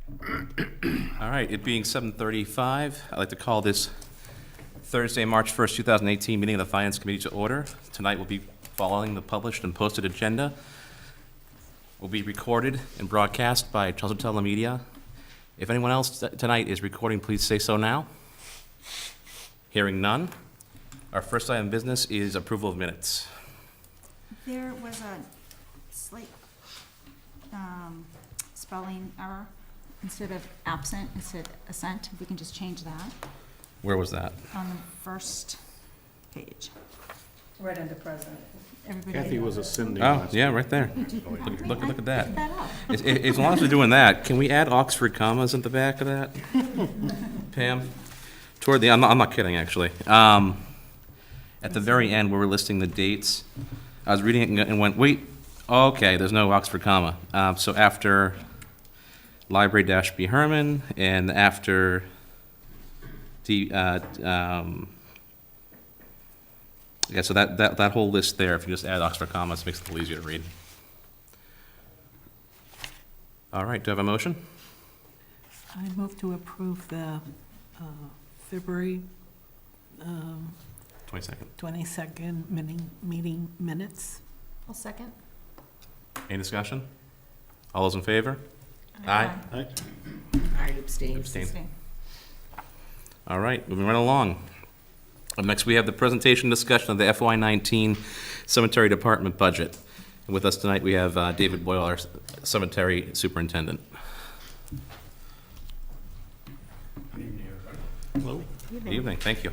All right, it being 7:35, I'd like to call this Thursday, March 1st, 2018 meeting of the Finance Committee to order. Tonight will be following the published and posted agenda. Will be recorded and broadcast by Chelmsford Telemedia. If anyone else tonight is recording, please say so now. Hearing none. Our first item of business is approval of minutes. There was a slight spelling error. Instead of absent, it said assent. If we can just change that Where was that? on the first page. Right under president. Everybody. Kathy was ascending. Oh, last yeah, week. right there. I Look at that. picked that up. As long as we're doing that, can we add Oxford commas at the back of that? Pam? Toward the, I'm not kidding, actually. At the very end, where we're listing the dates, I was reading it and went, wait, okay, there's no Oxford comma. So after Library dash B. Herman, and after the, yeah, so that whole list there, if you just add Oxford commas, makes it a little easier to read. All right, do I have a motion? I move to approve the February 22nd. 22nd meeting minutes. I'll second. Any discussion? All those in favor? Aye. Aye. I abstain. Abstain. All right, moving right along. Up next, we have the presentation discussion of the FY19 Cemetery Department budget. And with us tonight, we have David Boyle, our cemetery superintendent. Hello. Good evening, thank you.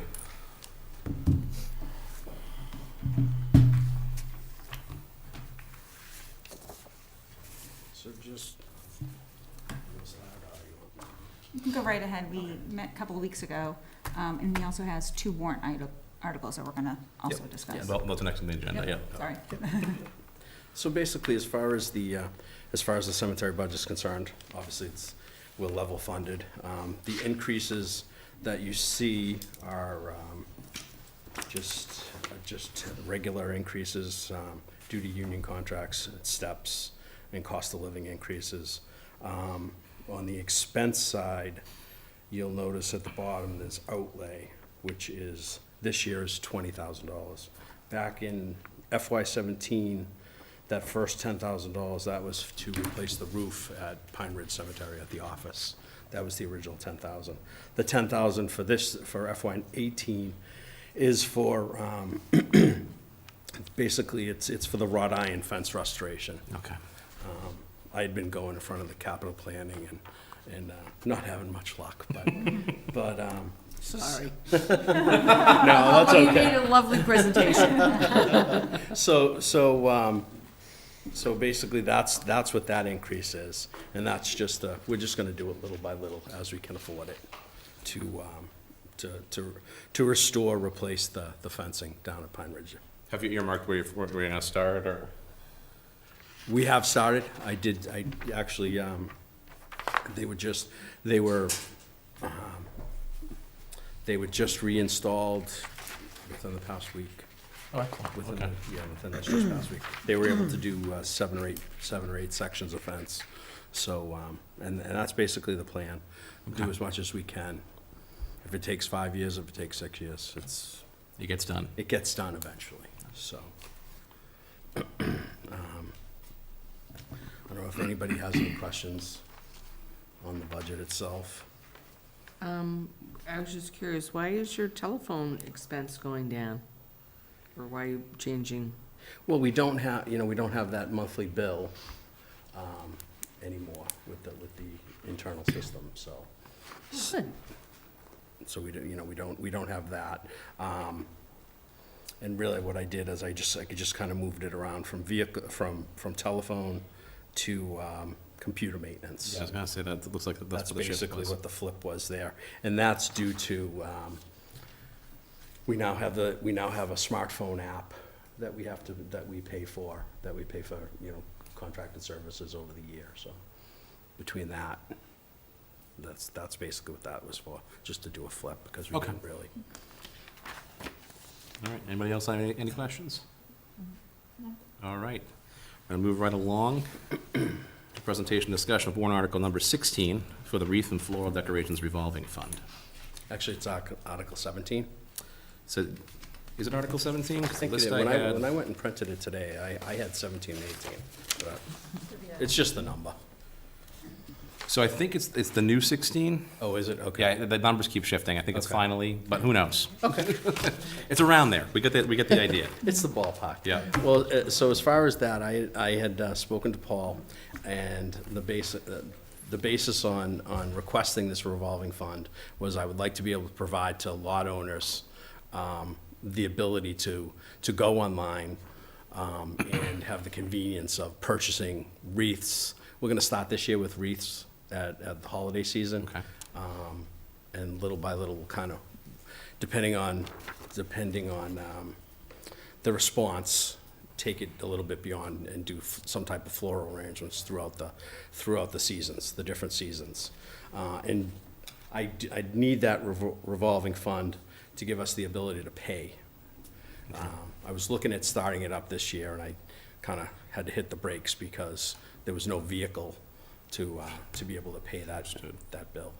So just. You can go right ahead. We met a couple of weeks ago, and he also has two warrant articles that we're gonna also discuss. Well, the next on the agenda, yeah. Yep, sorry. So basically, as far as the cemetery budget is concerned, obviously we're level funded. The increases that you see are just regular increases due to union contracts, steps, and cost of living increases. On the expense side, you'll notice at the bottom there's outlay, which is, this year is $20,000. Back in FY17, that first $10,000, that was to replace the roof at Pine Ridge Cemetery at the office. That was the original $10,000. The $10,000 for FY18 is for, basically, it's for the wrought iron fence restoration. Okay. I had been going in front of the capital planning and not having much luck, but Sorry. no, that's You okay. made a lovely presentation. So basically, that's what that increase is, and that's just, we're just gonna do it little by little as we can afford it to restore, replace the fencing down at Pine Ridge. Have you earmarked where you're gonna start, or? We have started. I actually, they were just reinstalled within the past week. Oh, excellent. Within Okay. within this just past week. They were able to do seven or eight sections of fence. So, and that's basically the plan. Do as much as we can. If it takes 5 years, if it takes 6 years, It gets done. it gets done eventually, so. I don't know if anybody has any questions on the budget itself. I was just curious, why is your telephone expense going down? Or why are you changing? Well, we don't have that monthly bill anymore with the internal system, so. Good. So we don't have that. And really what I did is I just kind of moved it around from telephone to computer maintenance. Yeah, I was gonna say that, it looks like that's That's what the shift basically was. what the flip was there. And that's due to, we now have a smartphone app that we pay for, contracted services over the year, so. Between that's basically what that was for, just to do a flip, because we Okay. didn't really. All right, anybody else have any questions? All right, we're gonna move right along. Presentation discussion of warrant article number 16 for the wreath and floral decorations revolving fund. Actually, it's Article 17. So, is it Article 17? I think it is. When I went and printed it today, I had 17 and 18. But it's just the number. So I think it's the new 16. Oh, is it? Okay. Yeah, the numbers keep shifting. I think it's Okay. finally, but who knows? Okay. It's around there. We get the idea. It's the ballpark. Yeah. Well, so as far as that, I had spoken to Paul, and the basis on requesting this revolving fund was I would like to be able to provide to lot owners the ability to go online and have the convenience of purchasing wreaths. We're going to start this year with wreaths at the holiday season. Okay. And little by little, kind of, depending on the response, take it a little bit beyond and do some type of floral arrangements throughout the seasons, the different seasons. And I need that revolving fund to give us the ability to pay. I was looking at starting it up this year, and I kind of had to hit the brakes because there was no vehicle to be able to pay that bill.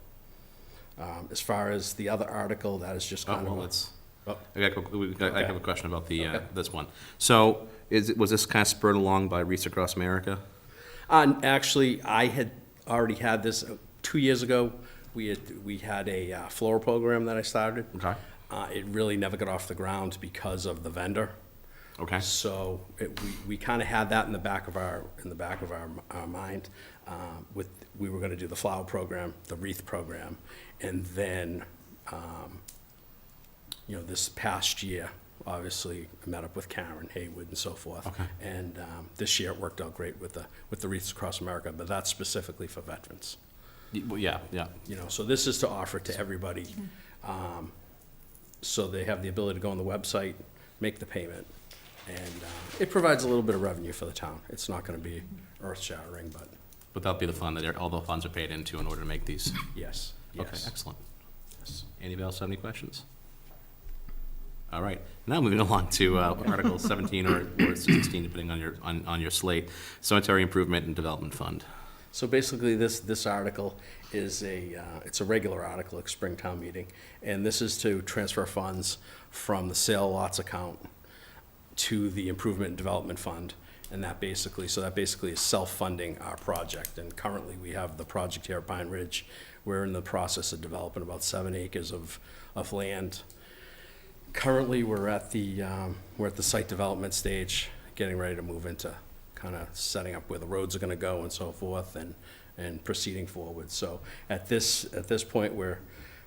As far as the other article, that is just Oh, kind of. well, let's, Oh. I have a question about Okay. this one. So, was this kind of spurred along by Wreaths Across America? Actually, I had already had this 2 years ago. We had a floral program that I started. Okay. It really never got off the ground because of the vendor. Okay. So we kind of had that in the back of our mind. We were going to do the flower program, the wreath program, and then this past year, obviously, I met up with Karen Haywood and so forth. Okay. And this year it worked out great with the Wreaths Across America, but that's specifically for veterans. Well, yeah. So this is to offer to everybody, so they have the ability to go on the website, make the payment, and it provides a little bit of revenue for the town. It's not going to be earth-shattering, but But that'll be the fund that all the funds are paid into in order to make these. yes, Okay, yes. excellent. Anybody else have any questions? All right, now moving along to Article 17 or 16, depending on your slate, Cemetery Improvement and Development Fund. So basically, this article is it's a regular article at Springtown meeting, and this is to transfer funds from the sale lots account to the Improvement and Development Fund, and that basically is self-funding our project. And currently, we have the project here at Pine Ridge. We're in the process of developing about 7 acres of land. Currently, we're at the site development stage, getting ready to move into kind of setting up where the roads are going to go and so forth, and proceeding forward. So at this point, we're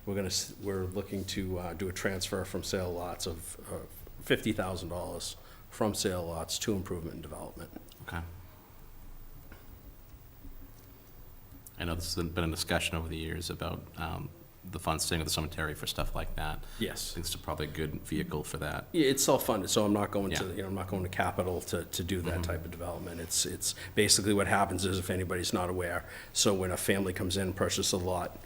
looking to do a transfer from sale lots of $50,000 from sale lots to improvement and development. Okay. I know this has been a discussion over the years about the funds staying with the cemetery for stuff like that. Yes. I think it's probably a good vehicle for that. Yeah, it's self-funded, so I'm not going to, Yeah. I'm not going to capital to do that type of development. It's basically what happens is, if anybody's not aware, so when a family comes in and purchases a lot,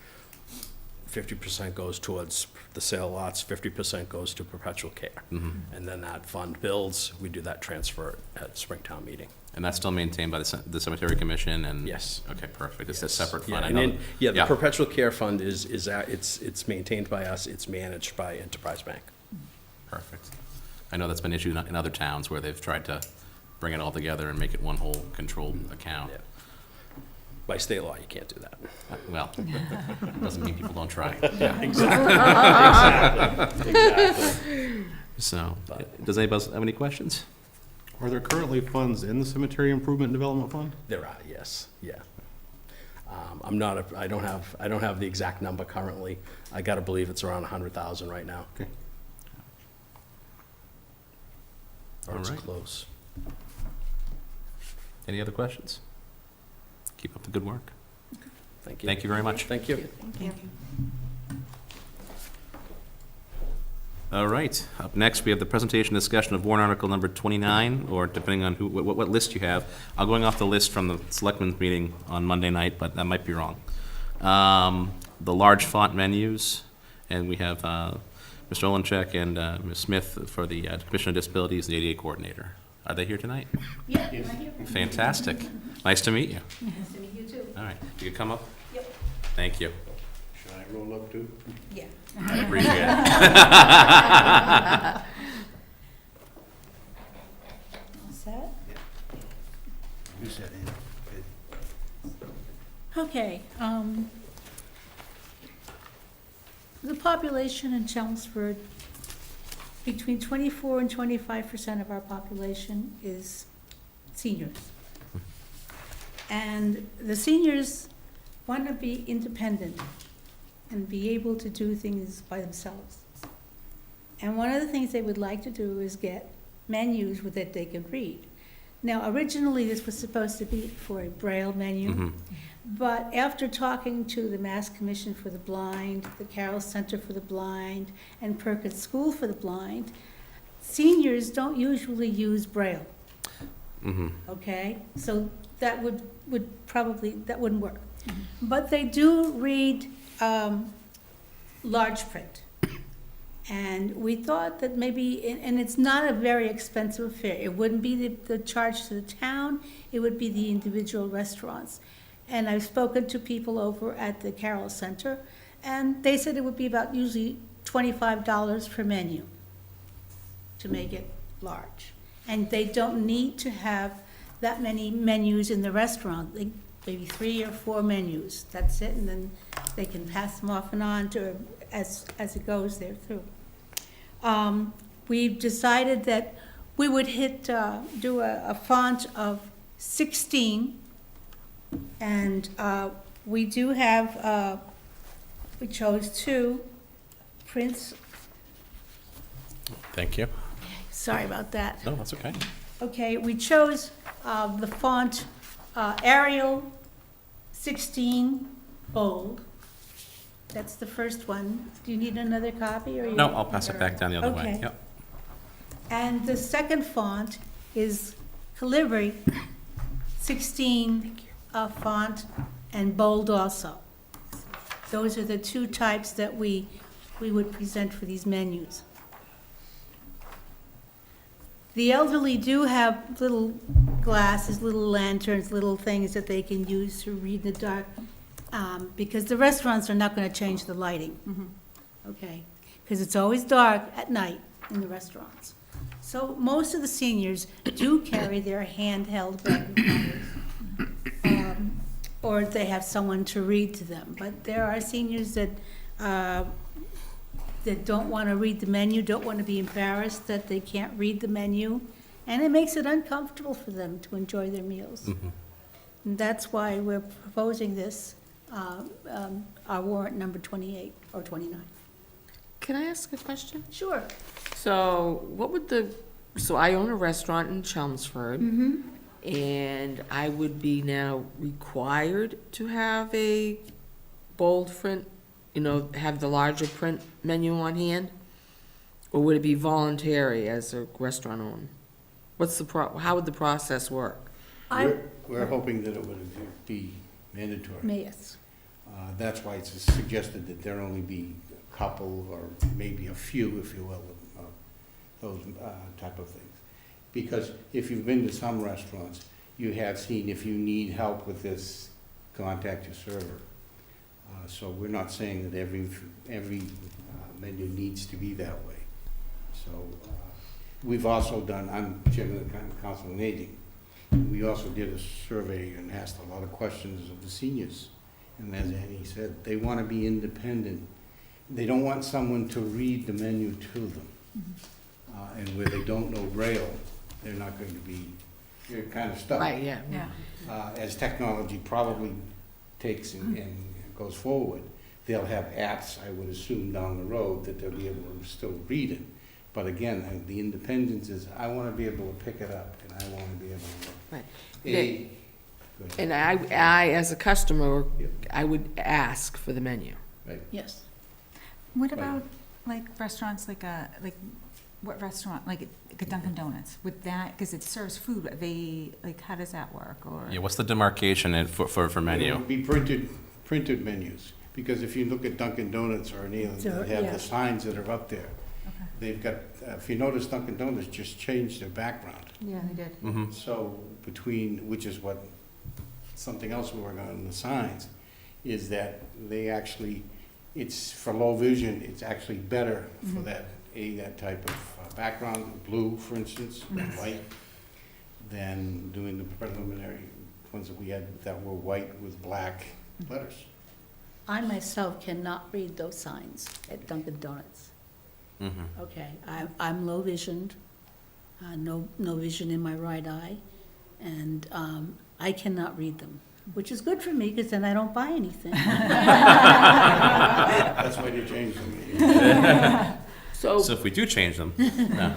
50% goes towards the sale lots, 50% goes to perpetual care. And then that fund builds, we do that transfer at Springtown meeting. And that's still maintained by the Cemetery Commission and? Yes. Okay, perfect. It's a Yes. separate Yeah, fund. I and know. then, the perpetual care fund it's maintained by us, it's managed by Enterprise Bank. Perfect. I know that's been issued in other towns where they've tried to bring it all together and make it one whole controlled account. Yeah. By state law, you can't do that. Well, doesn't mean people don't try. Yeah, exactly. So, does anybody else have any questions? Are there currently funds in the Cemetery Improvement and Development Fund? There are, yes, yeah. I don't have the exact number currently. I gotta believe it's around 100,000 right now. Okay. Or it's All right. close. Any other questions? Keep up the good work. Thank you. Thank you very much. Thank you. Thank you. All right, up next, we have the presentation discussion of warrant article number 29, or depending on what list you have. I'm going off the list from the selectmen's meeting on Monday night, but that might be wrong. The large font menus, and we have Mr. Olenchek and Ms. Smith for the Commission on Disabilities and the ADA Coordinator. Are they here tonight? Yeah, I'm here. Fantastic. Nice to meet you. Nice to meet you too. All right, you could come up? Yep. Thank you. Should I roll up too? Yeah. I appreciate it. All set? You said it. Okay, the population in Chelmsford, between 24 and 25% of our population is seniors. And the seniors want to be independent and be able to do things by themselves. And one of the things they would like to do is get menus that they can read. Now, originally, this was supposed to be for a Braille menu. Mhm. But after talking to the Mass Commission for the Blind, the Carroll Center for the Blind, and Perkins School for the Blind, seniors don't usually use Braille, Mhm. okay? So that would probably, that wouldn't work. But they do read large print. And we thought that maybe, and it's not a very expensive affair. It wouldn't be the charge to the town, it would be the individual restaurants. And I've spoken to people over at the Carroll Center, and they said it would be about usually $25 per menu to make it large. And they don't need to have that many menus in the restaurant, maybe 3 or 4 menus, that's it, and then they can pass them off and on to, as it goes there through. We've decided that we would do a font of 16, and we do have, we chose 2 prints. Thank you. Sorry about that. No, that's okay. Okay, we chose the font Arial 16 bold. That's the first one. Do you need another copy, or you? No, I'll pass it back down the other way. Okay. Yep. And the second font is Calibri 16 font and bold also. Those are the 2 types that we would present for these menus. The elderly do have little glasses, little lanterns, little things that they can use to read in the dark, because the restaurants are not going to change the lighting, okay? Because it's always dark at night in the restaurants. So most of the seniors do carry their handheld magnifiers, or they have someone to read to them. But there are seniors that don't want to read the menu, don't want to be embarrassed that they can't read the menu, and it makes it uncomfortable for them to enjoy their meals. Mhm. And that's why we're proposing this, our warrant number 28 or 29. Can I ask a question? Sure. So what would so I own a restaurant in Chelmsford, Mm-hmm. and I would be now required to have a bold print, have the larger print menu on hand? Or would it be voluntary as a restaurant owner? How would the process work? We're hoping that it would be mandatory. Yes. That's why it's suggested that there only be a couple or maybe a few, if you will, of those type of things. Because if you've been to some restaurants, you have seen if you need help with this, contact your server. So we're not saying that every menu needs to be that way. So we've also done, I'm chairman of the Council on Aging, we also did a survey and asked a lot of questions of the seniors. And as Annie said, they want to be independent. They don't want someone to read the menu to them. And where they don't know Braille, they're not going to be, you're kind of stuck. Right, yeah. Yeah. As technology probably takes and goes forward, they'll have apps, I would assume, down the road that they'll be able to still read it. But again, the independence is, I want to be able to pick it up, and I want to be able to. Right. Go ahead. And I, as a customer, Yep. I would ask for the menu. Right. Yes. What Right. about, like, restaurants, what restaurant, like a Dunkin' Donuts, with that, because it serves food, how does that work, or? Yeah, what's the demarcation for It menu? would be printed menus, because if you look at Dunkin' Donuts or any of them, they have Yeah. the signs that are up there. Okay. They've got, if you notice, Dunkin' Donuts just changed their background. Yeah, they did. Mhm. So which is what, something else we're working on in the signs, is that they actually, it's for low vision, it's actually better for that type of background, blue, for instance, than white, than doing the preliminary ones that we had that were white with black letters. I myself cannot read those signs at Dunkin' Donuts. Mm-hmm. Okay, I'm low visioned, no vision in my right eye, and I cannot read them, which is good for me, because then I don't buy anything. That's why they changed them. So if we do change them, yeah.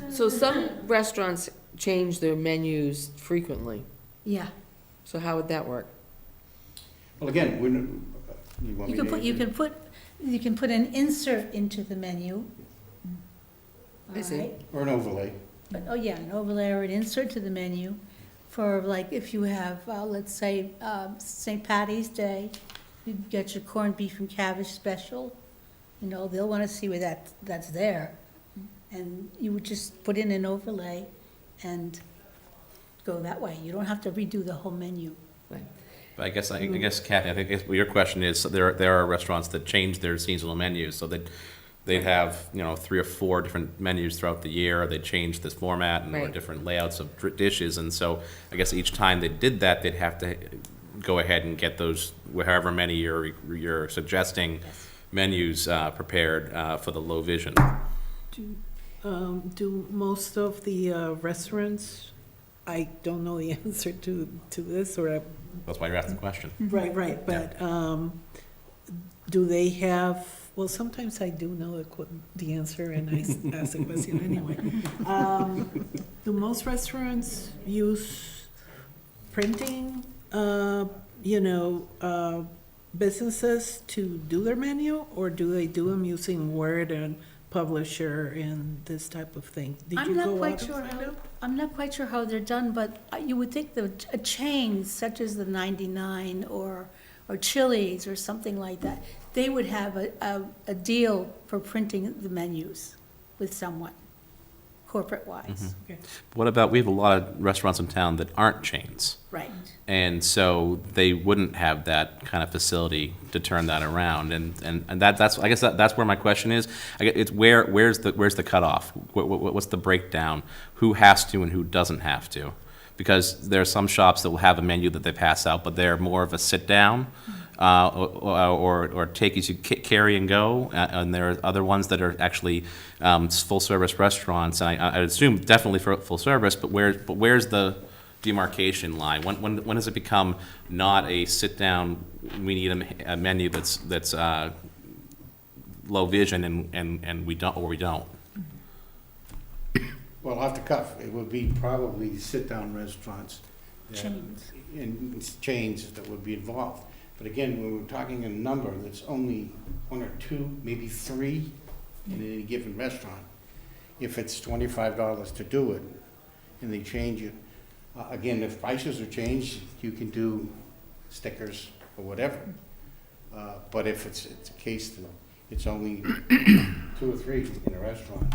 So some restaurants change their menus frequently. Yeah, So how would that work? Well, again, you want me to? you can put an insert into the menu. I see. Alright? Or an overlay. But, oh yeah, an overlay or an insert to the menu for, like, if you have, let's say, St. Patty's Day, you get your corned beef and cabbage special, you know, they'll wanna see where that's there. And you would just put in an overlay and go that way. You don't have to redo the whole menu. But I guess, Kathy, I think your question is, there are restaurants that change their seasonal menus, so that they'd have, 3 or 4 different menus throughout the year, or they'd change this format and or Right. different layouts of dishes, and so I guess each time they did that, they'd have to go ahead and get those, however many you're suggesting, menus prepared for the low vision. Do most of the restaurants, I don't know the answer to this, or, That's why you're asking the question. right, but do they have, well, sometimes I do know the answer, and I ask the question anyway. Do most restaurants use printing, businesses to do their menu, or do they do them using Word and Publisher and this type of thing? Did I'm you not go quite out and sure find how- out? I'm not quite sure how they're done, but you would think that a chain such as the 99 or Chili's or something like that, they would have a deal for printing the menus with someone, corporate-wise. What about, we have a lot of restaurants in town that aren't chains, Right. and so they wouldn't have that kind of facility to turn that around, and that's, I guess that's where my question is. It's where's the cutoff? What's the breakdown? Who has to and who doesn't have to? Because there are some shops that will have a menu that they pass out, but they're more of a sit-down, or take as you carry and go, and there are other ones that are actually full-service restaurants, and I assume definitely for full service, but where's the demarcation line? When does it become not a sit-down, we need a menu that's low vision and we don't, or we don't? Well, off the cuff, it would be probably sit-down restaurants. Chains. And chains that would be involved. But again, when we're talking a number that's only 1 or 2, maybe 3 in any given restaurant, if it's $25 to do it, and they change it, again, if prices are changed, you can do stickers or whatever. But if it's a case that it's only 2 or 3 in a restaurant,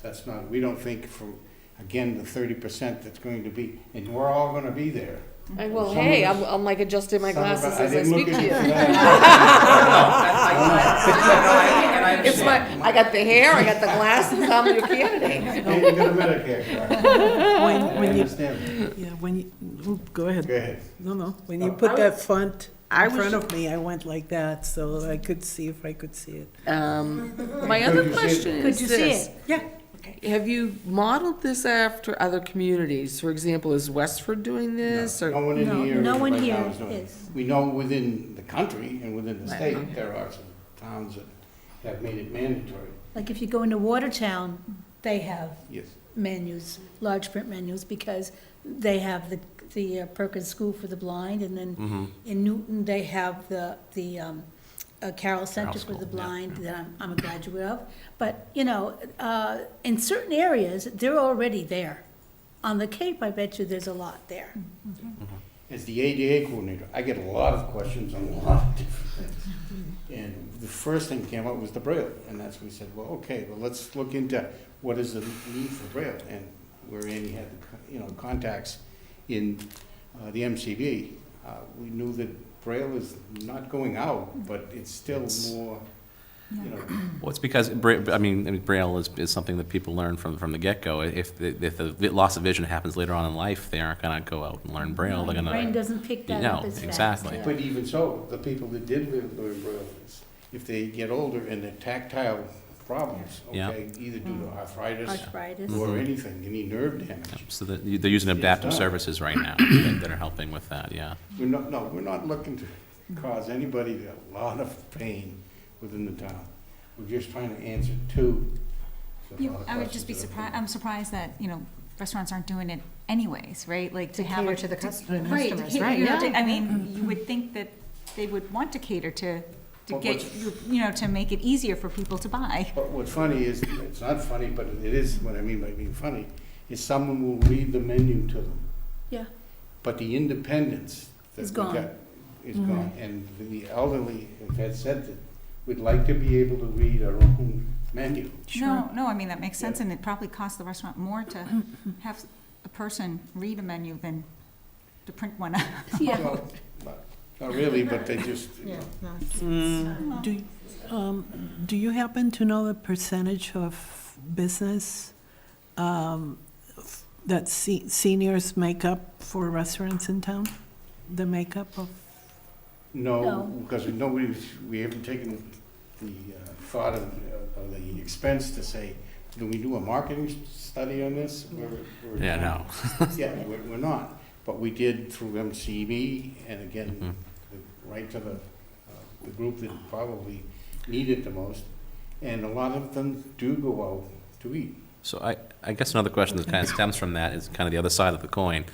that's not, we don't think from, again, the 30% that's going to be, and we're all gonna be there. Well, Some hey, of us- I'm like adjusting my Some of us- glasses as I didn't look speak to at you. for that. It's I got the hair, I got the glasses, I'm your candidate. And you got a Medicare card. When you, Understand. yeah, go ahead. Go ahead. No, when you put that font I in was- front of me, I went like that, so I could see if I could see it. My Could other you see it? question Could is you see this. it? Yeah. Have you modeled this after other communities? For example, is Westford doing this? No Or one in No, here no one right now here is doing it. is. We know within the country and within the Right, state, okay. there are some towns that have made it mandatory. Like if you go into Watertown, they have Yes. menus, large print menus, because they have the Perkins School for the Blind, and then in Newton, they have the Carroll Center for the School, yeah. Blind that I'm a graduate of. But, in certain areas, they're already there. On the Cape, I bet you there's a lot there. As the ADA coordinator, I get a lot of questions on a lot of different things. And the first thing that came up was the Braille, and that's when we said, well, okay, well, let's look into what is the need for Braille, and where Andy had, contacts in the MCB, We knew that Braille is not going out, but it's still more, you know, Well, it's because, I mean, Braille is something that people learn from the get-go. If the loss of vision happens later on in life, they aren't gonna go out and learn Braille, they're Your gonna. brain doesn't pick that No, up as fast. exactly. yeah. but even so, the people that did learn Braille, if they get older and they're tactile problems, Yeah. okay, either due to arthritis Arthritis. or Mhm. anything, any nerve damage. So they're using adaptive done. services right now that are helping with that, yeah. We're not looking to cause anybody a lot of pain within the town. We're just trying to answer two. I would just be surprised, I'm surprised that, restaurants aren't doing it anyways, right? Like to have. cater a- to the Right, customers, to- right, you know, yeah. I mean, you would think that they would want to cater to But get, to make it easier for people to buy. But what's funny is, it's not funny, but it is, what I mean by being funny, is someone will read the menu to them. Yeah. But the independence that Is we gone. got is gone. And the elderly have said that we'd like to be able to read our own menu. No, I mean, that makes sense, and it probably costs the restaurant more to have a person read a menu than to print one out. Yeah. Well, not really, but they just, Yeah, no, Do you happen to know the percentage of business that seniors make up for restaurants in town? The makeup of? no, No. because we haven't taken the thought of the expense to say, do we do a marketing study on this? We're Yeah, not. no. Yeah, we're not, but we did through MCB, and again, Mhm. right to the group that probably need it the most, and a lot of them do go out to eat. So I guess another question that kind of stems from that is kind of the other side of the coin.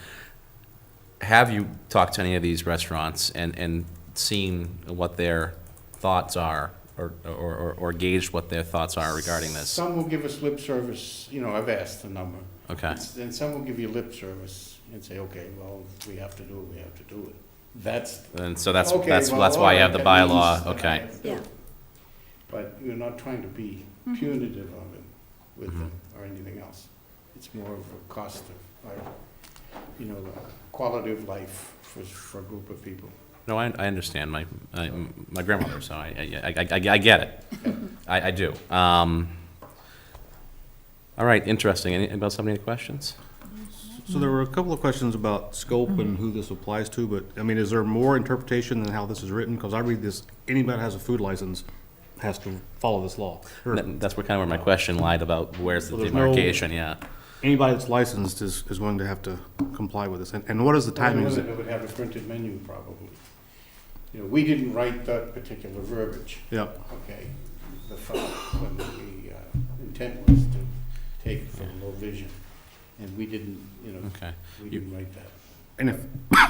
Have you talked to any of these restaurants and seen what their thoughts are, or gauged what their thoughts are regarding this? Some will give us lip service, I've asked the number. Okay, And some will give you lip service and say, okay, well, we have to do it, we have to do it. That's. and so that's okay, well, why you all have the right, that bylaw, means that I okay. have to do Yeah. it. But we're not trying to be Mhm. punitive of it with Mhm. them or anything else. It's more of a cost of, quality of life for a group of people. No, I understand, my grandmother, so I get it. I do. All right, interesting. Anybody else have any questions? So there were a couple of questions about scope and who this applies to, but, I mean, is there more interpretation than how this is written? Because I read this, anybody that has a food license has to follow this law. Or That's where my question lied about where's the So there's no- demarcation, yeah. anybody that's licensed is going to have to comply with this. And what is the timing? Is it, It would have a printed menu probably. We didn't write that particular verbiage, yeah, okay? The thought, when the intent was to take it from low vision, and we didn't, Okay. we didn't write that. and if,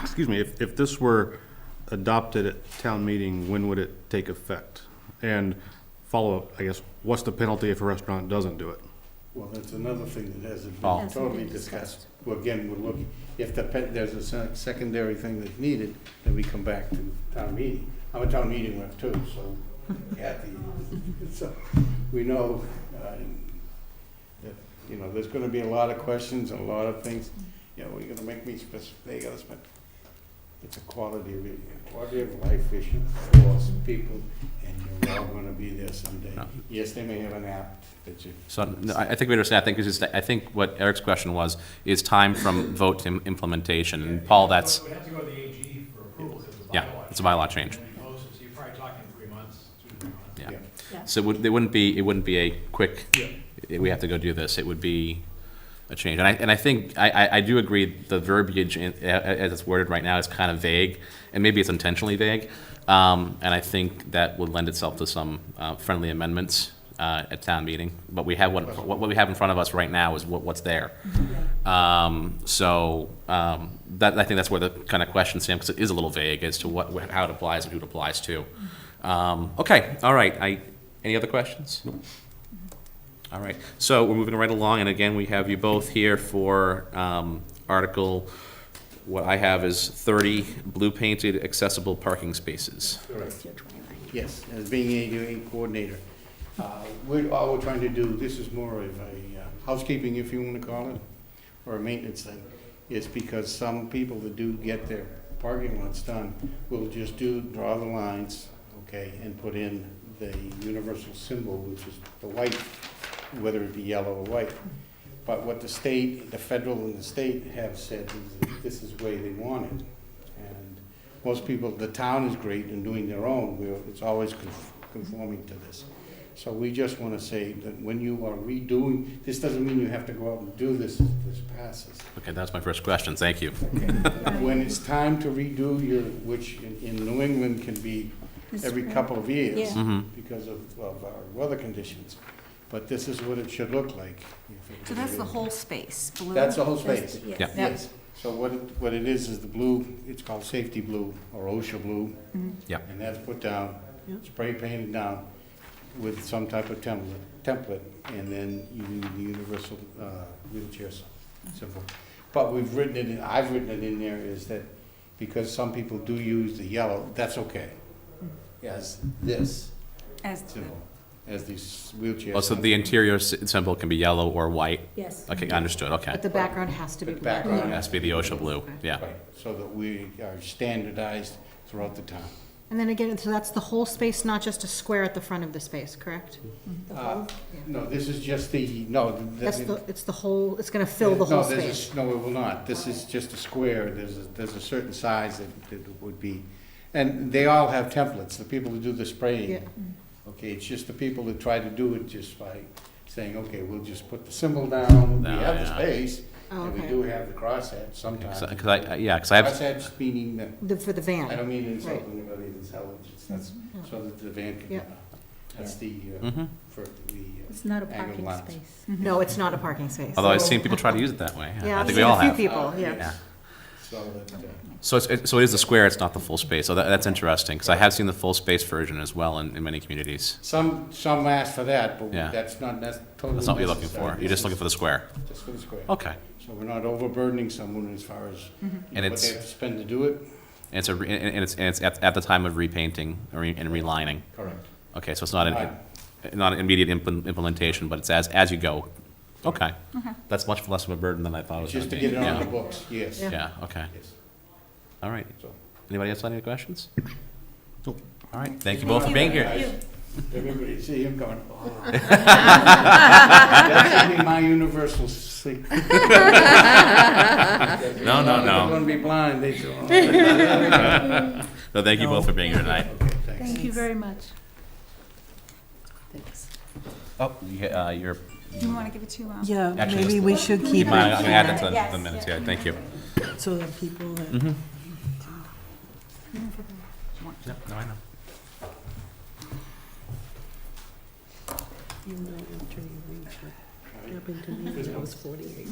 excuse me, if this were adopted at town meeting, when would it take effect? And follow-up, I guess, what's the penalty if a restaurant doesn't do it? Well, that's another thing that hasn't Oh. been totally discussed. Well, again, we're looking, if there's a secondary thing that's needed, then we come back to town meeting. I'm a town meeting rep too, so Kathy, so we know that, there's gonna be a lot of questions and a lot of things. You're gonna make me they gotta spend. It's a quality of life issue for some people, and you're all gonna be there someday. No. Yes, they may have an app that you. So no, I think we understand. I think what Eric's question was, is time from vote to implementation. And Paul, that's, We have to go to the AG for approval, because it's a bylaw. yeah, it's a bylaw change. And then it goes, so you're probably talking 3 months, 2 to 3 months. Yeah. Yeah. So it wouldn't be a quick, we have to go do this. It would be a change. And I think, I do agree, the verbiage as it's worded right now is kind of vague, and maybe it's intentionally vague. And I think that would lend itself to some friendly amendments at town meeting. But what we have in front of us right now is what's there. That, I think that's where the kind of question, Sam, because it is a little vague as to how it applies and who it applies to. Okay, all right. Any other questions? All right, so we're moving right along, and again, we have you both here for Article, what I have is 30 blue painted accessible parking spaces. Correct. Yes, as being a coordinator. All we're trying to do, this is more of a housekeeping, if you want to call it, or a maintenance thing, is because some people that do get their parking lot's done, we'll just draw the lines, okay, and put in the universal symbol, which is the white, whether it be yellow or white. But what the state, the federal and the state have said is that this is the way they want it. And most people, the town is great in doing their own, it's always conforming to this. So we just want to say that when you are redoing, this doesn't mean you have to go out and do this if this passes. Okay, that's my first question, thank you. When it's time to redo your, which in New England can be every couple of years Yeah. Mm-hmm. because of our weather conditions, but this is what it should look like. So that's the whole space, blue? That's the whole space. Yes. Yeah. Yes. So what it is the blue, it's called safety blue or OSHA blue. Yeah. And that's put down, Yeah. spray painted down with some type of template, and then you do the universal wheelchair symbol. But we've written it, I've written it in there, is that because some people do use the yellow, that's okay. As this As the, symbol, as these wheelchairs. Oh, so the interior symbol can be yellow or white? Yes. Okay, understood, okay. But the background has to be The blue. background It has to be the OSHA blue, yeah. Right, so that we are standardized throughout the town. And then again, so that's the whole space, not just a square at the front of the space, correct? No, this is just the, no. That's the, it's the whole, it's gonna fill the whole No, this space. is- No, it will not. This is just a square. There's a certain size that it would be. And they all have templates, the people who do the Yeah. spraying. Okay, it's just the people that try to do it just by saying, okay, we'll just put the symbol down, we No, have the yeah. space, Oh, and we okay. do have the crosshatch sometimes. Because I have, Crosshatch meaning, For the I van. don't mean insult Right. anybody, that's, so that the van can Yeah. get out. That's the, Mhm. for the. It's not a angled parking lines. space. No, it's not a parking space. although I've seen people try to use it that way. Yeah, I I've think seen we all a few have. people, yeah. Yeah. So that, So so it is the square, it's not the full space, so that's interesting, because I have seen the full space version as well in many communities. some ask for that, but Yeah. that's totally. That's not what you're looking necessary. for, you're just looking for the square. Just for the square. Okay. So we're not overburdening someone as far as And what they it's- have to spend to do it. And it's at the time of repainting and relining. Correct. Okay, so it's not Right. not an immediate implementation, but it's as you go. Okay. That's much less of a burden than I thought it was Just gonna to be. get it on the Yeah. books, yes. Yeah, okay. Yes. All right. So, Anybody else have any questions? Nope. All right, thank you both for being here. guys, everybody see him going, oh. That should be my universal sleep. No, no. They're gonna be blind, they say, oh. So thank you both for being here tonight. Okay, thanks. Thank you very much. Oh, you're, do you want to give it to, Yeah, Actually, maybe just- we should keep keep my, it I'm gonna add that to Yes, the minutes, yeah, yeah. thank you. so that people that. Yep, no, I know. You know, after you reach it. Happened to me when I was 48.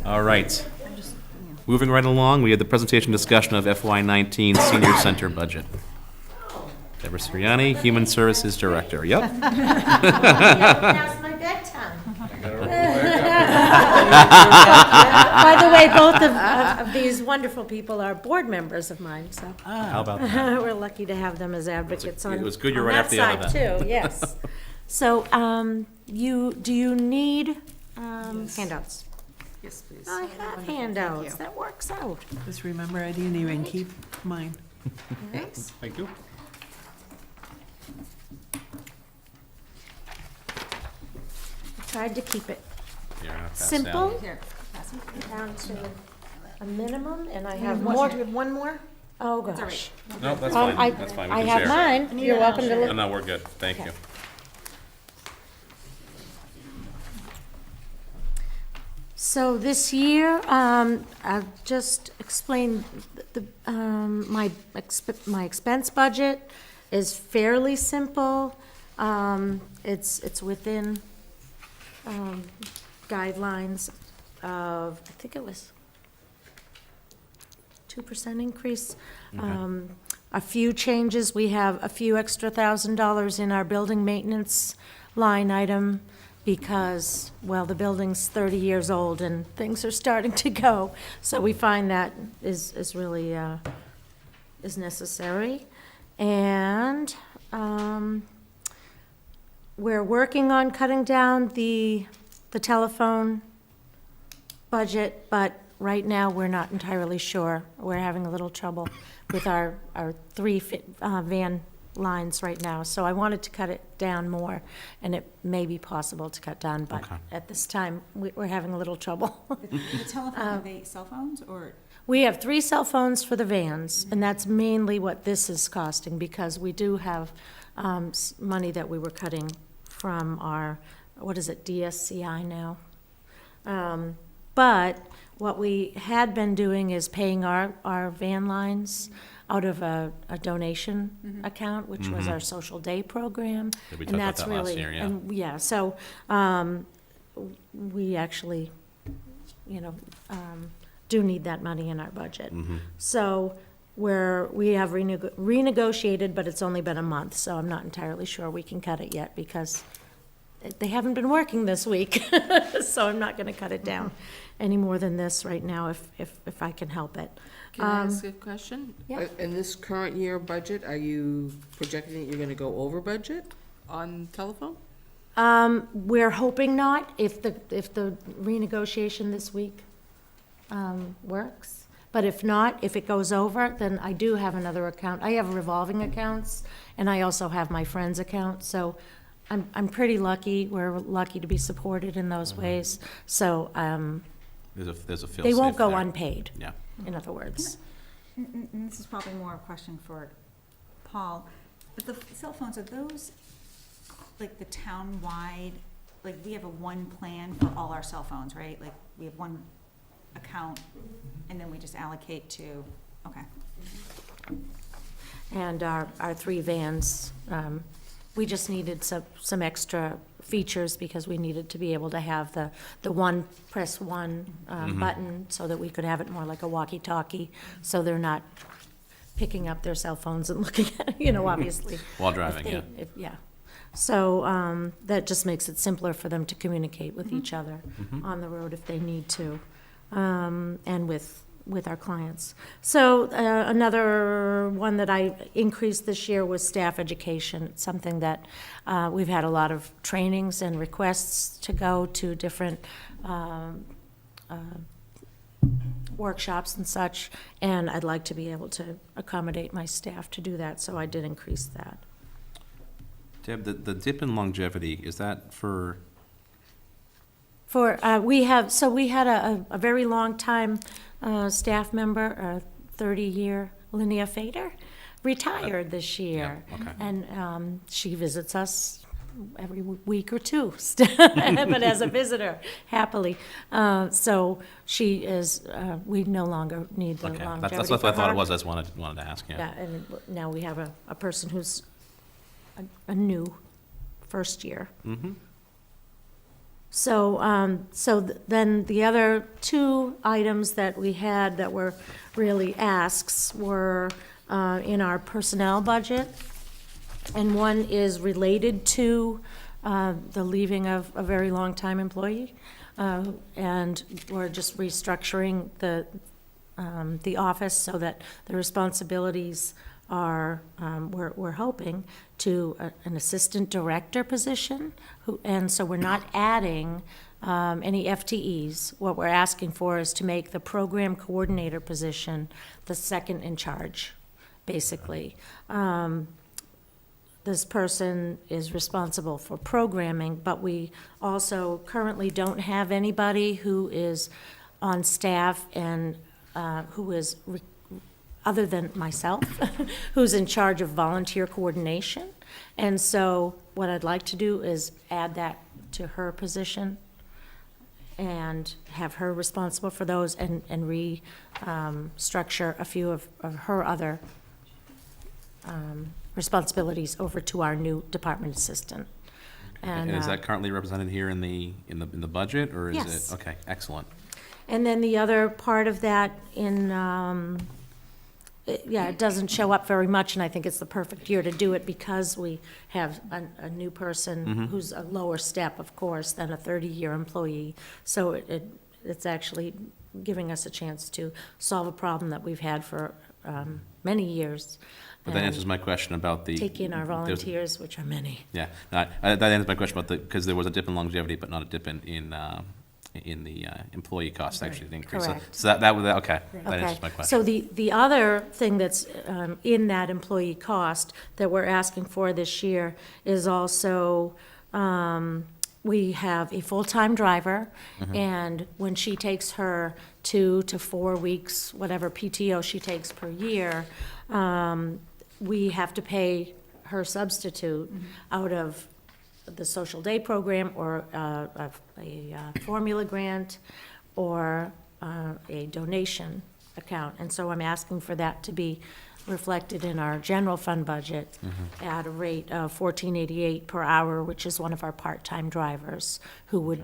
All right. Moving right along, we had the presentation discussion of FY19 Senior Center budget. Deborah Siriani, Human Services Director. Yep. Past my bedtime. By the way, both of these wonderful people are board members of mine, so How about that? we're lucky to have them as advocates on It was good you're on right that after the other side too, yes. So, do you need handouts? Yes, please. I have handouts, that works out. Just remember, I didn't even keep mine. Thanks. Thank you. I tried to keep it Here, I'll pass simple, down. here, pass it. down to a minimum, and I You have have more. you have one more? Oh, all right. gosh. No, that's I fine, that's fine, we I can have share. mine, you're welcome to No, look. no, we're good, thank you. So this year, I'll just explain my expense budget is fairly simple. It's within guidelines of, I think it was 2% increase. A few changes, we have a few extra $1,000 in our building maintenance line item because, well, the building's 30 years old and things are starting to go. So we find that is really, is necessary. And we're working on cutting down the telephone budget, but right now, we're not entirely sure. We're having a little trouble with our three van lines right now. So I wanted to cut it down more, and it may be possible to cut down, but Okay. at this time, we're having a little trouble. The telephone, are they cell phones or? We have 3 cell phones for the vans, and that's mainly what this is costing, because we do have money that we were cutting from our, what is it, DSCI now? But what we had been doing is paying our van lines out of a donation account, which was our Social Day program. Yeah, we and talked about that's that last really- year, yeah. And, yeah, so we actually, do need that money in our budget. So we have renegotiated, but it's only been a month, so I'm not entirely sure we can cut it yet because they haven't been working this week. So I'm not gonna cut it down any more than this right now if I can help it. Can I ask a question? yeah. In this current year budget, are you projecting that you're gonna go over budget on telephone? We're hoping not, if the renegotiation this week works. But if not, if it goes over, then I do have another account. I have revolving accounts, and I also have my friend's account, so I'm pretty lucky. We're lucky to be supported in those ways. So, There's a feel they won't safe go there. unpaid, Yeah. in other words. And this is probably more a question for Paul, but the cell phones, are those like the town-wide, like we have a one plan for all our cell phones, right? Like we have one account and then we just allocate to, okay. And our 3 vans, we just needed some extra features because we needed to be able to have the one, press one button so that we could have it more like a walkie-talkie, so they're not picking up their cell phones and looking at, obviously. While if driving, they- yeah. Yeah. So that just makes it simpler for them to communicate with each other on the road if they need to, and with our clients. So another one that I increased this year was staff education. It's something that we've had a lot of trainings and requests to go to different workshops and such, and I'd like to be able to accommodate my staff to do that, so I did increase that. Deb, the dip in longevity, is that for, We had a very long time staff member, a 30-year Linnea Fader, retired this year. Yeah, okay. And she visits us every week or two, but as a visitor, happily. So she is, we no longer need the okay, longevity that's what for I thought her. it was, I just wanted to ask, yeah. Yeah, and now we have a person who's a new first year. So then the other 2 items that we had that were really asks were in our personnel budget. And one is related to the leaving of a very long-time employee. And we're just restructuring the office so that the responsibilities are, we're hoping, to an assistant director position, and so we're not adding any FTEs. What we're asking for is to make the program coordinator position the second in charge, basically. This person is responsible for programming, but we also currently don't have anybody who is on staff and who is other than myself, who's in charge of volunteer coordination. And so what I'd like to do is add that to her position and have her responsible for those and restructure a few of her other responsibilities over to our new department assistant. And is that currently represented here in the budget, or is it? Yes. Okay, excellent. And then the other part of that it doesn't show up very much, and I think it's the perfect year to do it because we have a new person who's a lower step, of course, than a 30-year employee. So it's actually giving us a chance to solve a problem that we've had for many years. But that and answers my question about the. take in our there's- volunteers, which are many. Yeah, that answers my question about because there was a dip in longevity, but not a dip in in the employee costs actually did increase. Correct. So that would, okay, that Okay, answers my question. so the other thing that's in that employee cost that we're asking for this year is also, we have a full-time driver, and when she takes her 2 to 4 weeks, whatever PTO she takes per year, we have to pay her substitute out of the social day program or a formula grant or a donation account. And so I'm asking for that to be reflected in our general fund budget at a rate of $14.88 per hour, which is one of our part-time drivers who would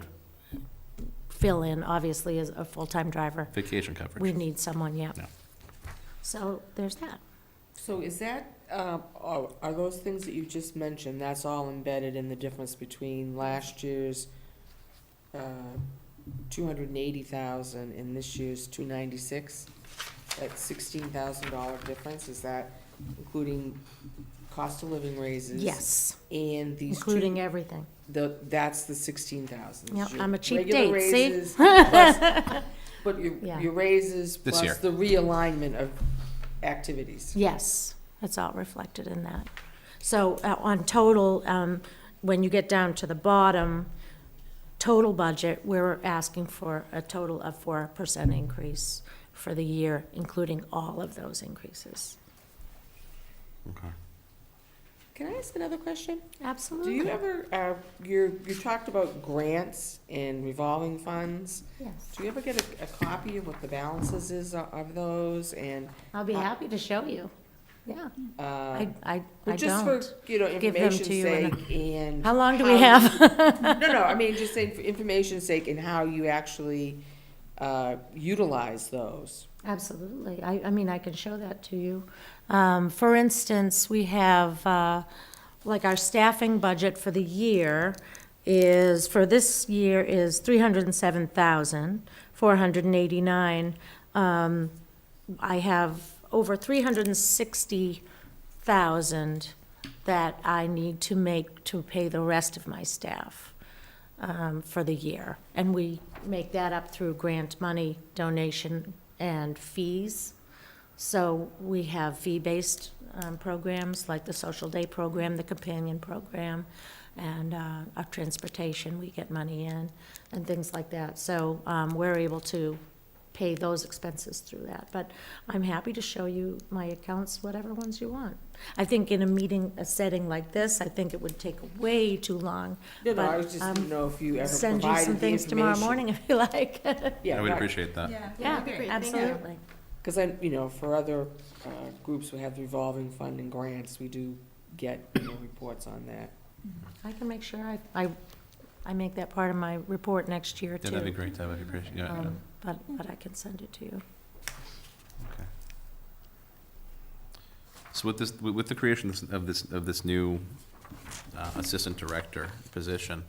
fill in, obviously, as a full-time driver. Vacation coverage. We need someone, yeah. Yeah. So there's that. So is that, are those things that you just mentioned, that's all embedded in the difference between last year's 280,000 and this year's 296? That $16,000 difference, is that including cost of living raises? Yes, And these two? including everything. That's the 16,000. Yep, Your I'm a cheap regular date, see? raises plus- But Yeah. your raises This year. plus the realignment of activities. Yes, it's all reflected in that. So on total, when you get down to the bottom, total budget, we're asking for a total of 4% increase for the year, including all of those increases. Okay. Can I ask another question? Absolutely. Do you ever, you talked about grants and revolving funds. Yes. Do you ever get a copy of what the balances is of those and? I'll be happy to show you. Yeah, I Just for, don't. you know, give them information's to you in a- sake and. How long do we have? No, I mean, just saying for information's sake and how you actually, utilize those. Absolutely. I mean, I can show that to you. For instance, we have, like, our staffing budget for the year is, for this year is $307,489. I have over $360,000 that I need to make to pay the rest of my staff for the year. And we make that up through grant money, donation, and fees. So we have fee-based programs like the Social Day program, the Companion program, and our transportation, we get money in, and things like that. So we're able to pay those expenses through that. But I'm happy to show you my accounts, whatever ones you want. I think in a meeting, a setting like this, I think it would take way too long. No, but, I was just didn't know if you ever Send provided you some the things tomorrow information. morning if you like. Yeah, I would right. appreciate that. Yeah, absolutely. Because you know, for other groups who have revolving fund and grants, we do get, you know, reports on that. I can make sure I make that part of my report next year, too. Yeah, that'd be great, that would be great, yeah. But I can send it to you. Okay. So with the creation of this new assistant director position,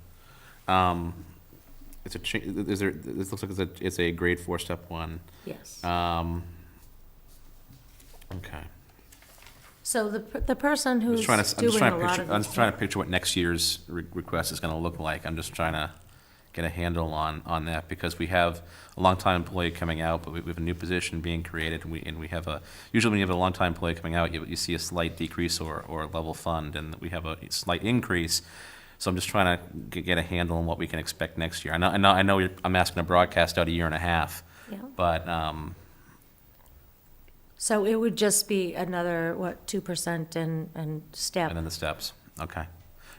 it's this looks like it's a grade 4, step 1. Yes. Okay. So the person I'm who's just doing a lot picture, of I'm this just trying to picture what next year's request is gonna look like. I'm just trying to get a handle on that, because we have a longtime employee coming out, but we have a new position being created, and we have usually when you have a longtime employee coming out, you see a slight decrease or level fund, and we have a slight increase. So I'm just trying to get a handle on what we can expect next year. I know I'm asking to broadcast out a year and a half, Yeah. but, So it would just be another, 2% and step. and then the steps, okay.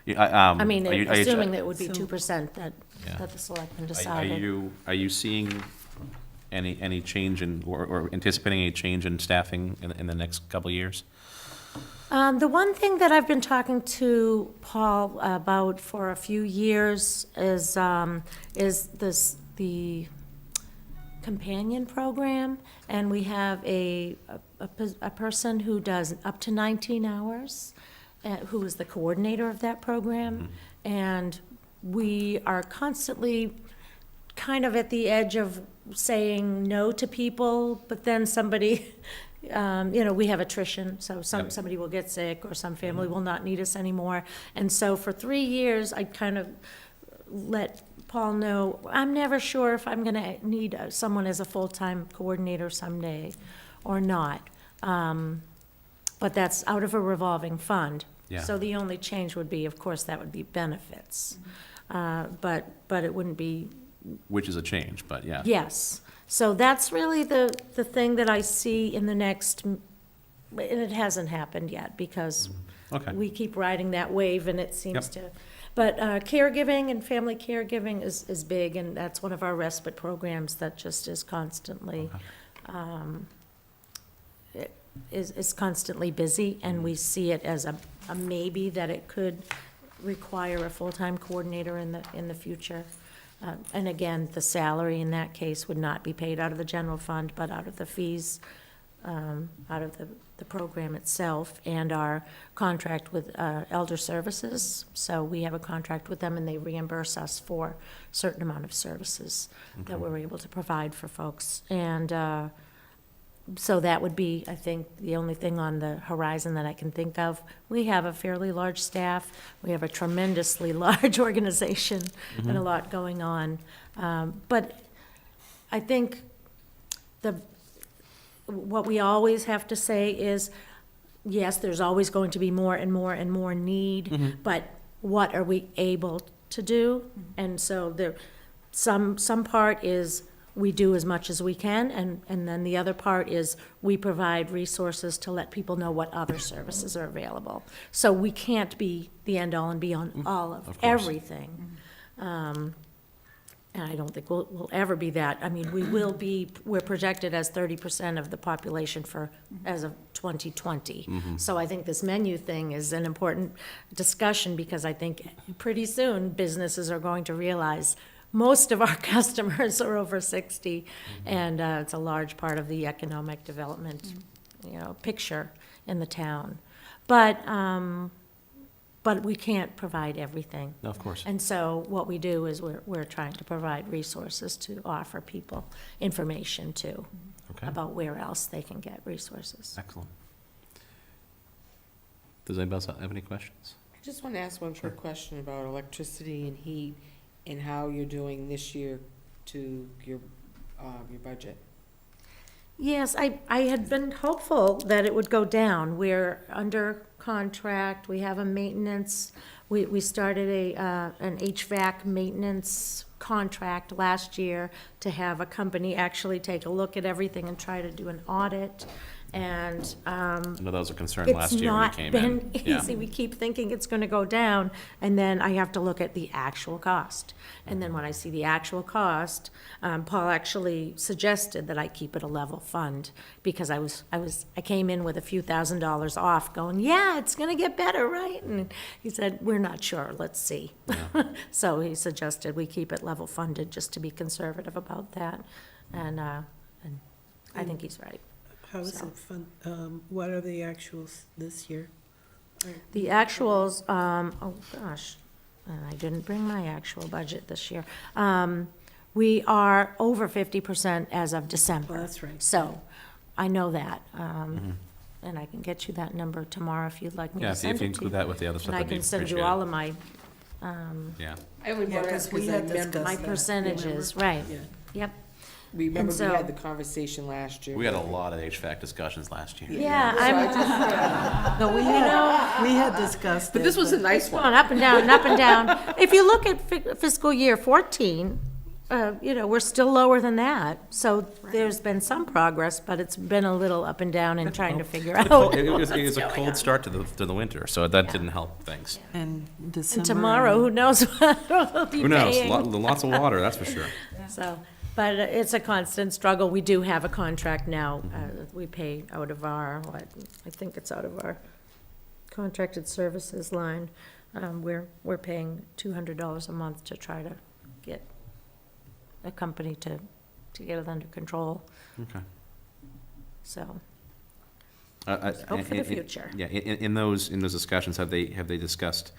Yeah, I mean, are you- assuming that it would be So- 2% that Yeah. the selectmen Are decided. are you seeing any change in, or anticipating any change in staffing in the next couple of years? The one thing that I've been talking to Paul about for a few years is the companion program, and we have a person who does up to 19 hours, who is the coordinator of that program, and we are constantly kind of at the edge of saying no to people, but then somebody, we have attrition, so somebody will get sick, or some family will not need us anymore. And so for 3 years, I kind of let Paul know, I'm never sure if I'm gonna need someone as a full-time coordinator someday or not. But that's out of a revolving fund. Yeah. So the only change would be, of course, that would be benefits. But it wouldn't be, Which is a change, but yeah. yes. So that's really the thing that I see in the next, and it hasn't happened yet, because Okay. we keep riding that wave, and it seems to. But caregiving and family caregiving is big, and that's one of our respite programs that just is constantly, is constantly busy, and we see it as a maybe that it could require a full-time coordinator in the future. And again, the salary in that case would not be paid out of the general fund, but out of the fees, out of the program itself, and our contract with Elder Services. So we have a contract with them, and they reimburse us for a certain amount of services that we're able to provide for folks. And so that would be, I think, the only thing on the horizon that I can think of. We have a fairly large staff. We have a tremendously large organization and a lot going on. But I think what we always have to say is, yes, there's always going to be more and more and more need, but what are we able to do? And so some part is we do as much as we can, and then the other part is we provide resources to let people know what other services are available. So we can't be the end-all and be-on all of Of course. everything. And I don't think we'll ever be that. I mean, we're projected as 30% of the population as of 2020. So I think this menu thing is an important discussion, because I think pretty soon businesses are going to realize most of our customers are over 60, and it's a large part of the economic development, picture in the town. But we can't provide everything. No, of course. And so what we do is we're trying to provide resources to offer people information too, Okay. about where else they can get resources. Excellent. Does anybody else have any questions? I just want to ask one quick question about electricity and heat and how you're doing this year to your budget. Yes, I had been hopeful that it would go down. We're under contract, we have a maintenance, we started an HVAC maintenance contract last year to have a company actually take a look at everything and try to do an audit. And I know that was a concern last year when you came in. it's not been easy. We keep thinking it's going to go down, and then I have to look at the actual cost. And then when I see the actual cost, Paul actually suggested that I keep it a level fund, because I came in with a few $1,000s off, going, yeah, it's going to get better, right? And he said, we're not sure, let's see. So he suggested we keep it level funded, just to be conservative about that. And I think he's right. How is So. it fun, what are the actuals this year? The actuals, oh gosh, I didn't bring my actual budget this year. We are over 50% as of December. Oh, that's right. So, I know that, and I can get you that number tomorrow if you'd like me Yeah, to if send you it to include you. that with the other stuff, And I that'd be can send you appreciated. all of my, Yeah. I only brought it up because we because I had remember, discussed my that, percentages, right, Yeah. yep. remember we so- had the conversation last year. We had a lot of HVAC discussions last year. Yeah, So I I'm, just, No, we had discussed but it, this was a nice gone one. up and down, and up and down. If you look at fiscal year 14, we're still lower than that. So there's been some progress, but it's been a little up and down in trying to figure It was out. a what's cold going on. start to the winter, so that Yeah. didn't help things. And And December. tomorrow, who knows what we'll be Who knows? paying. Lots of water, that's for sure. So, but it's a constant struggle. We do have a contract now. We pay out of our, I think it's out of our contracted services line. We're paying $200 a month to try to get a company to get it under control. Okay. So, Hope for the future. Yeah, in those discussions, have they discussed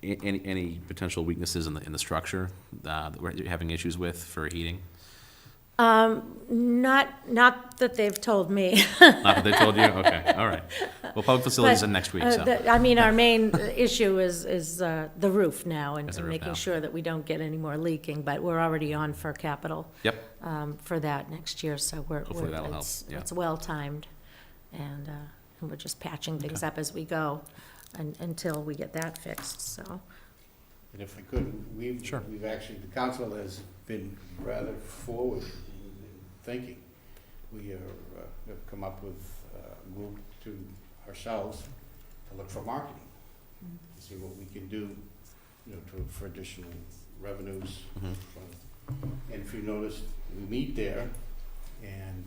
any potential weaknesses in the structure that we're having issues with for heating? Not that they've told me. Not that they told you? Okay, all right. Well, public facilities But, are next week, uh, so. I mean, our main issue is the roof now and Is the and roof making now. sure that we don't get any more leaking, but we're already on for capital. Yep. For that next year, so Hopefully that'll help, yeah. It's well-timed, and we're just patching things up as we go until we get that fixed, so. And if I could, Sure. we've actually, the council has been rather forward in thinking. We have come up with a group to ourselves to look for marketing, to see what we can do, for additional revenues. And if you notice, we meet there, and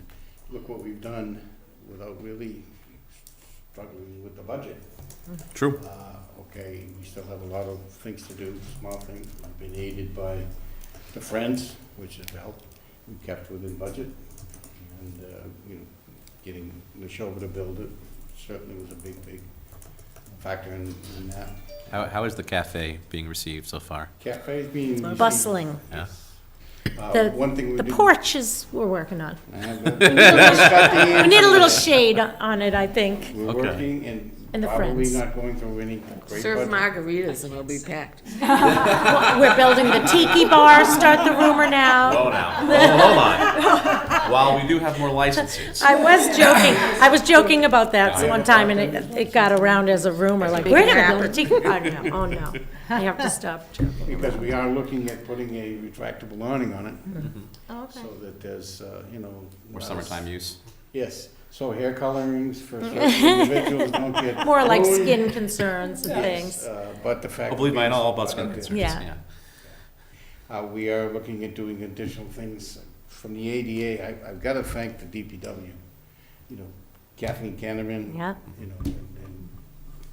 look what we've done without really struggling with the budget. True. Okay, we still have a lot of things to do, small things. We've been aided by the Friends, which has helped. We kept within budget. And, getting Neshoba to build it certainly was a big factor in that. How is the cafe being received so far? Cafe's being. Bustling. Yeah. One thing we The did. porches we're working on. We We need a little shade on it, I think. We're Okay. working and And the probably Friends. not going through any great Serve budget. margaritas and it'll be packed. We're building the tiki bar, start the rumor now. Hold on. While we do have more licenses. I was joking about that one time, and it got around as a rumor, like, big we're gonna happen. build a tiki bar now. Oh, no, I have to stop joking. Because we are looking at putting a retractable awning on it, Okay. so that there's, More summertime use. Yes, so hair colorings for certain individuals don't get. More like ruined. skin concerns and Yes, things. But the fact. Oh, believe me, I know all about is- skin concerns, Yeah. yeah. We are looking at doing additional things from the ADA. I've got to thank the DPW, Kathleen Canterman. Yeah. And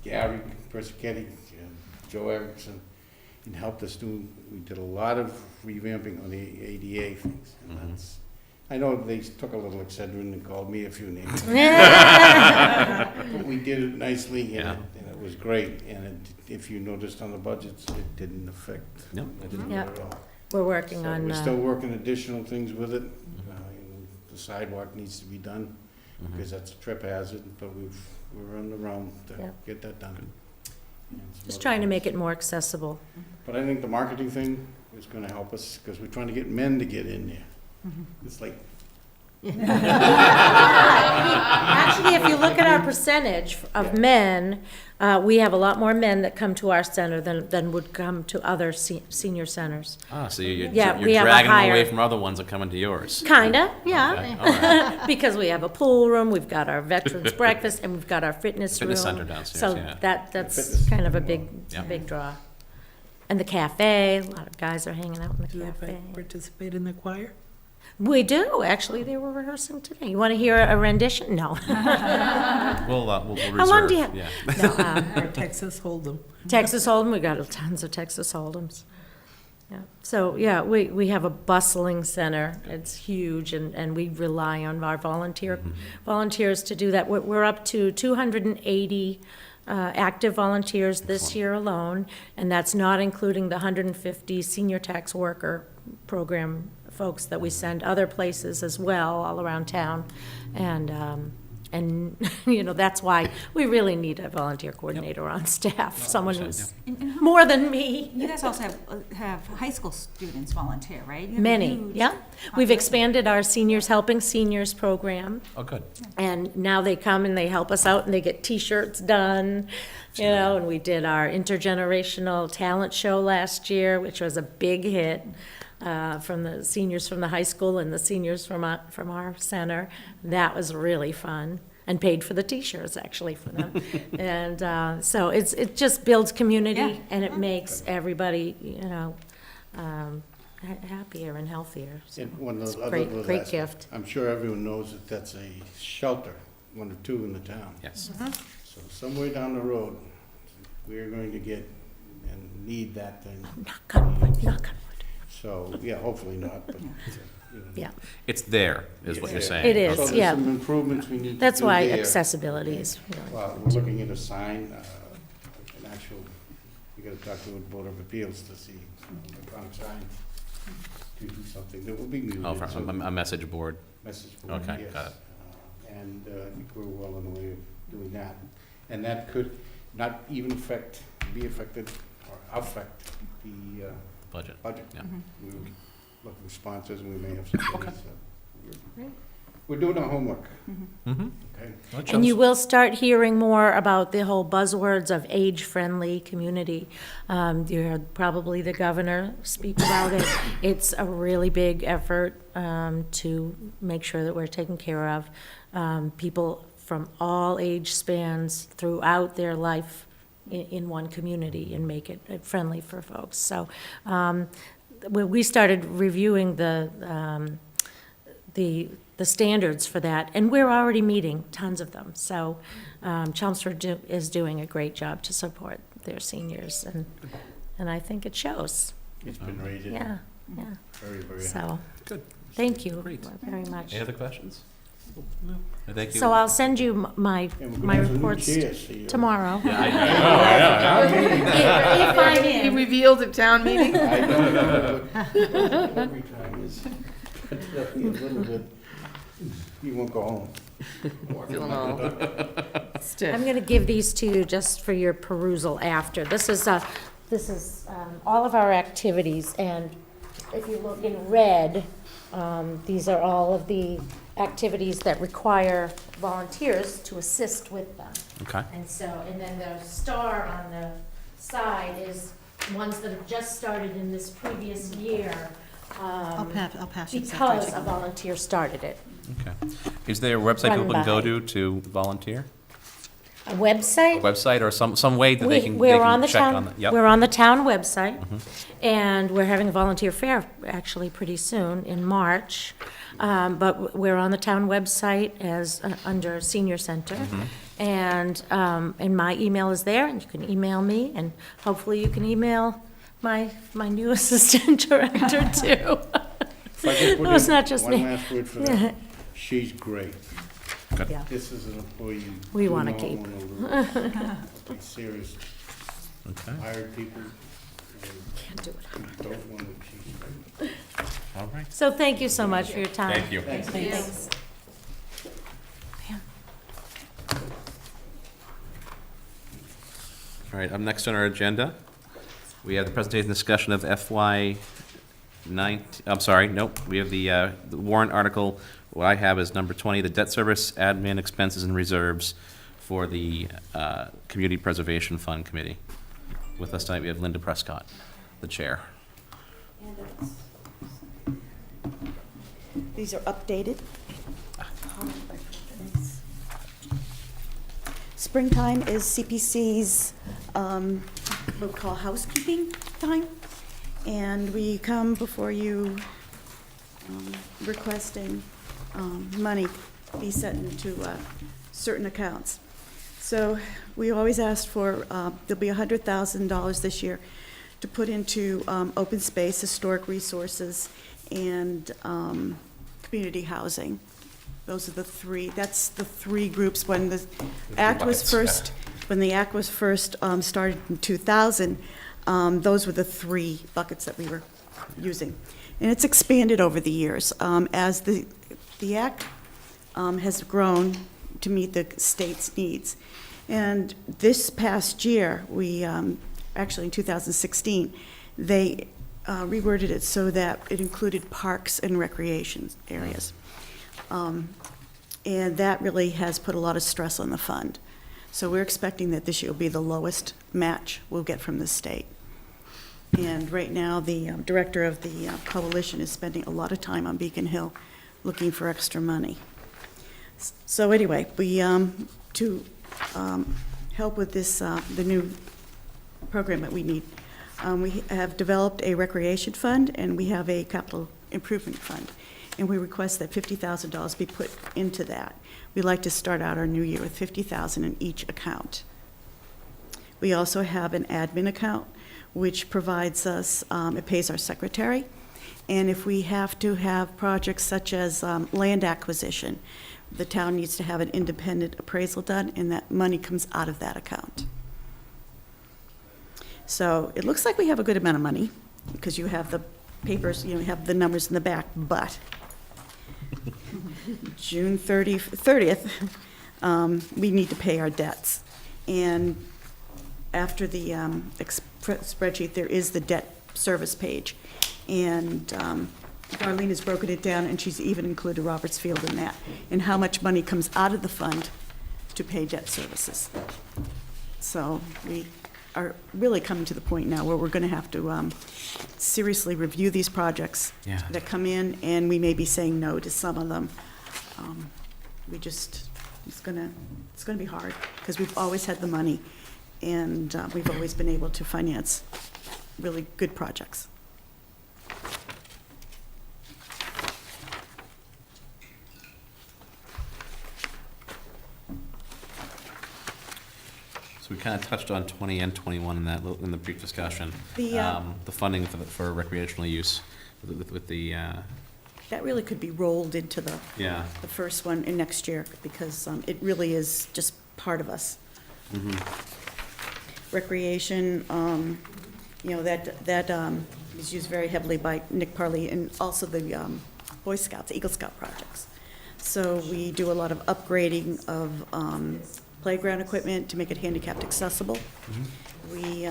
Gary Persichetti, and Joe Erickson, and helped us we did a lot of revamping on the ADA things. And that's, I know they took a little Excedrin and called me a few names. But we did it nicely, Yeah. and it was great. And if you noticed on the budgets, it didn't affect. No, I didn't. Yeah. At all. We're working So on, we're still working additional things with it. The sidewalk needs to be done, because that's a trip hazard, but we're on the round to Yeah. get that done. And some just other trying to things. make it more accessible. But I think the marketing thing is gonna help us, because we're trying to get men to get in there. It's like, Actually, if you look at our percentage of men, we have a lot more men that come to our center than would come to other senior centers. Ah, so you're Yeah, you're we have a dragging them away higher- from other ones that come into yours. Kinda, yeah. Okay, all right. Because we have a pool room, we've got our veterans breakfast, and we've got our fitness room. Fitness center downstairs, So yeah. that's fitness kind of a room. Yeah. big draw. And the cafe, a lot of guys are hanging out in Do the you cafe. participate in the choir? We do, actually, they were rehearsing today. You want to hear a rendition? No. We'll reserve. How long do you have? Yeah. No, Or Texas Hold'em? Texas Hold'em, we got tons of Texas Hold'ems. Yeah. So, yeah, we have a bustling center. It's huge, and we rely on our volunteers to do that. We're up to 280 active volunteers this year alone, and that's not including the 150 senior tax worker program folks that we send other places as well, all around town. And that's why we really need a volunteer coordinator on staff, someone who's And more than me. you guys also have high school students volunteer, right? You have a Many, huge yeah. We've population. expanded our Seniors Helping Seniors program, Oh, good. and now they come and they help us out, and they get T-shirts done, and we did our intergenerational talent show last year, which was a big hit, from the seniors from the high school and the seniors from our center. That was really fun, and paid for the T-shirts, actually, for them. And so it just builds community, Yeah. and it makes everybody, happier and healthier. So and one of it's those a other great, little great aspects. gift. I'm sure everyone knows that that's a shelter, one or two in the town. Yes. So somewhere down the road, we're going to get and need that thing. Knock on wood, knock on wood. So, yeah, hopefully not, but. Yeah, It's there, is what you're saying. It is, So there's yeah. some improvements we need to do That's why there. accessibility is really, Well, we're looking at a sign, an actual, we gotta talk to the Board of Appeals to see electronic sign something that will be muted. Oh, for so- a message board. Message board, Okay, yes. got it. And I think we're well on the way of doing that. And that could not even be affected or affect the Budget. budget. Yeah. We were looking for sponsors and we may have some Okay. things, so Great. we're doing our homework, Mm-hmm. okay? And you will start hearing more about the whole buzzwords of age-friendly community. You heard probably the governor speak about it. It's a really big effort to make sure that we're taking care of people from all age spans throughout their life in one community and make it friendly for folks. So when we started reviewing the standards for that, and we're already meeting tons of them. So Chelmsford is doing a great job to support their seniors, and I think it shows. It's been rated Yeah, yeah. very, very high. So, Good. thank you Great. very much. Any other questions? No. Thank you. So I'll send you my And we're gonna my have some new reports chairs, so you- tomorrow. Yeah, I know. If I'm He in. revealed at town meeting. I don't know, but every time is a little bit, you won't go home. Feeling all stiff. I'm going to give these to you just for your perusal after. This is all of our activities, and if you look in red, these are all of the activities that require volunteers to assist with them. Okay. And so, and then the star on the side is ones that have just started in this previous year. I'll pass you. Because a volunteer started it. Okay. Is there a website Run people can go by. to volunteer? A website? Website or some way that they can We're on the check on town, that? Yep. we're on the town website, and we're having a volunteer fair actually pretty soon in March. But we're on the town website as, under Senior Center. And my email is there, and you can email me, and hopefully you can email my new assistant director too. If I could put No, it's in not just me. One last word for that. She's great. Yeah. This is an employee. We you wanna don't keep. wanna lose. Be serious. Okay. Hired people. Can't do it. Don't want to, she's great. All right. So thank you so much for your time. Thank you. Thanks. All right, up next on our agenda, we have the presentation discussion of FY 19, I'm sorry, nope, we have the warrant article. What I have is number 20, the debt service, admin expenses and reserves for the Community Preservation Fund Committee. With us tonight, we have Linda Prescott, the chair. These are updated. Springtime is CPC's, what we call housekeeping time. And we come before you requesting money be set into certain accounts. So we always asked for, there'll be $100,000 this year to put into open space, historic resources, and community housing. Those are the three, that's the three groups. When the act was first, when the act was first started in 2000, those were the three buckets that we were using. And it's expanded over the years as the act has grown to meet the state's needs. And this past year, we, actually in 2016, they reworded it so that it included parks and recreation areas. And that really has put a lot of stress on the fund. So we're expecting that this year will be the lowest match we'll get from the state. And right now, the director of the coalition is spending a lot of time on Beacon Hill looking for extra money. So anyway, we, to help with this, the new program that we need, we have developed a recreation fund and we have a capital improvement fund. And we request that $50,000 be put into that. We'd like to start out our new year with $50,000 in each account. We also have an admin account, which provides us, it pays our secretary. And if we have to have projects such as land acquisition, the town needs to have an independent appraisal done, and that money comes out of that account. So it looks like we have a good amount of money, because you have the papers, have the numbers in the back, but June 30th, we need to pay our debts. And after the spreadsheet, there is the debt service page. And Darlene has broken it down, and she's even included Roberts Field in that, and how much money comes out of the fund to pay debt services. So we are really coming to the point now where we're going to have to seriously review these projects Yeah. that come in, and we may be saying no to some of them. It's gonna be hard, because we've always had the money, and we've always been able to finance really good projects. So we kind of touched on 20 and 21 in that, in the brief discussion. The funding for recreational use with the, That really could be rolled into the yeah. first one in next year, because it really is just part of us. Recreation, that is used very heavily by Nick Parley, and also the Boy Scouts, Eagle Scout projects. So we do a lot of upgrading of playground equipment to make it handicapped accessible. We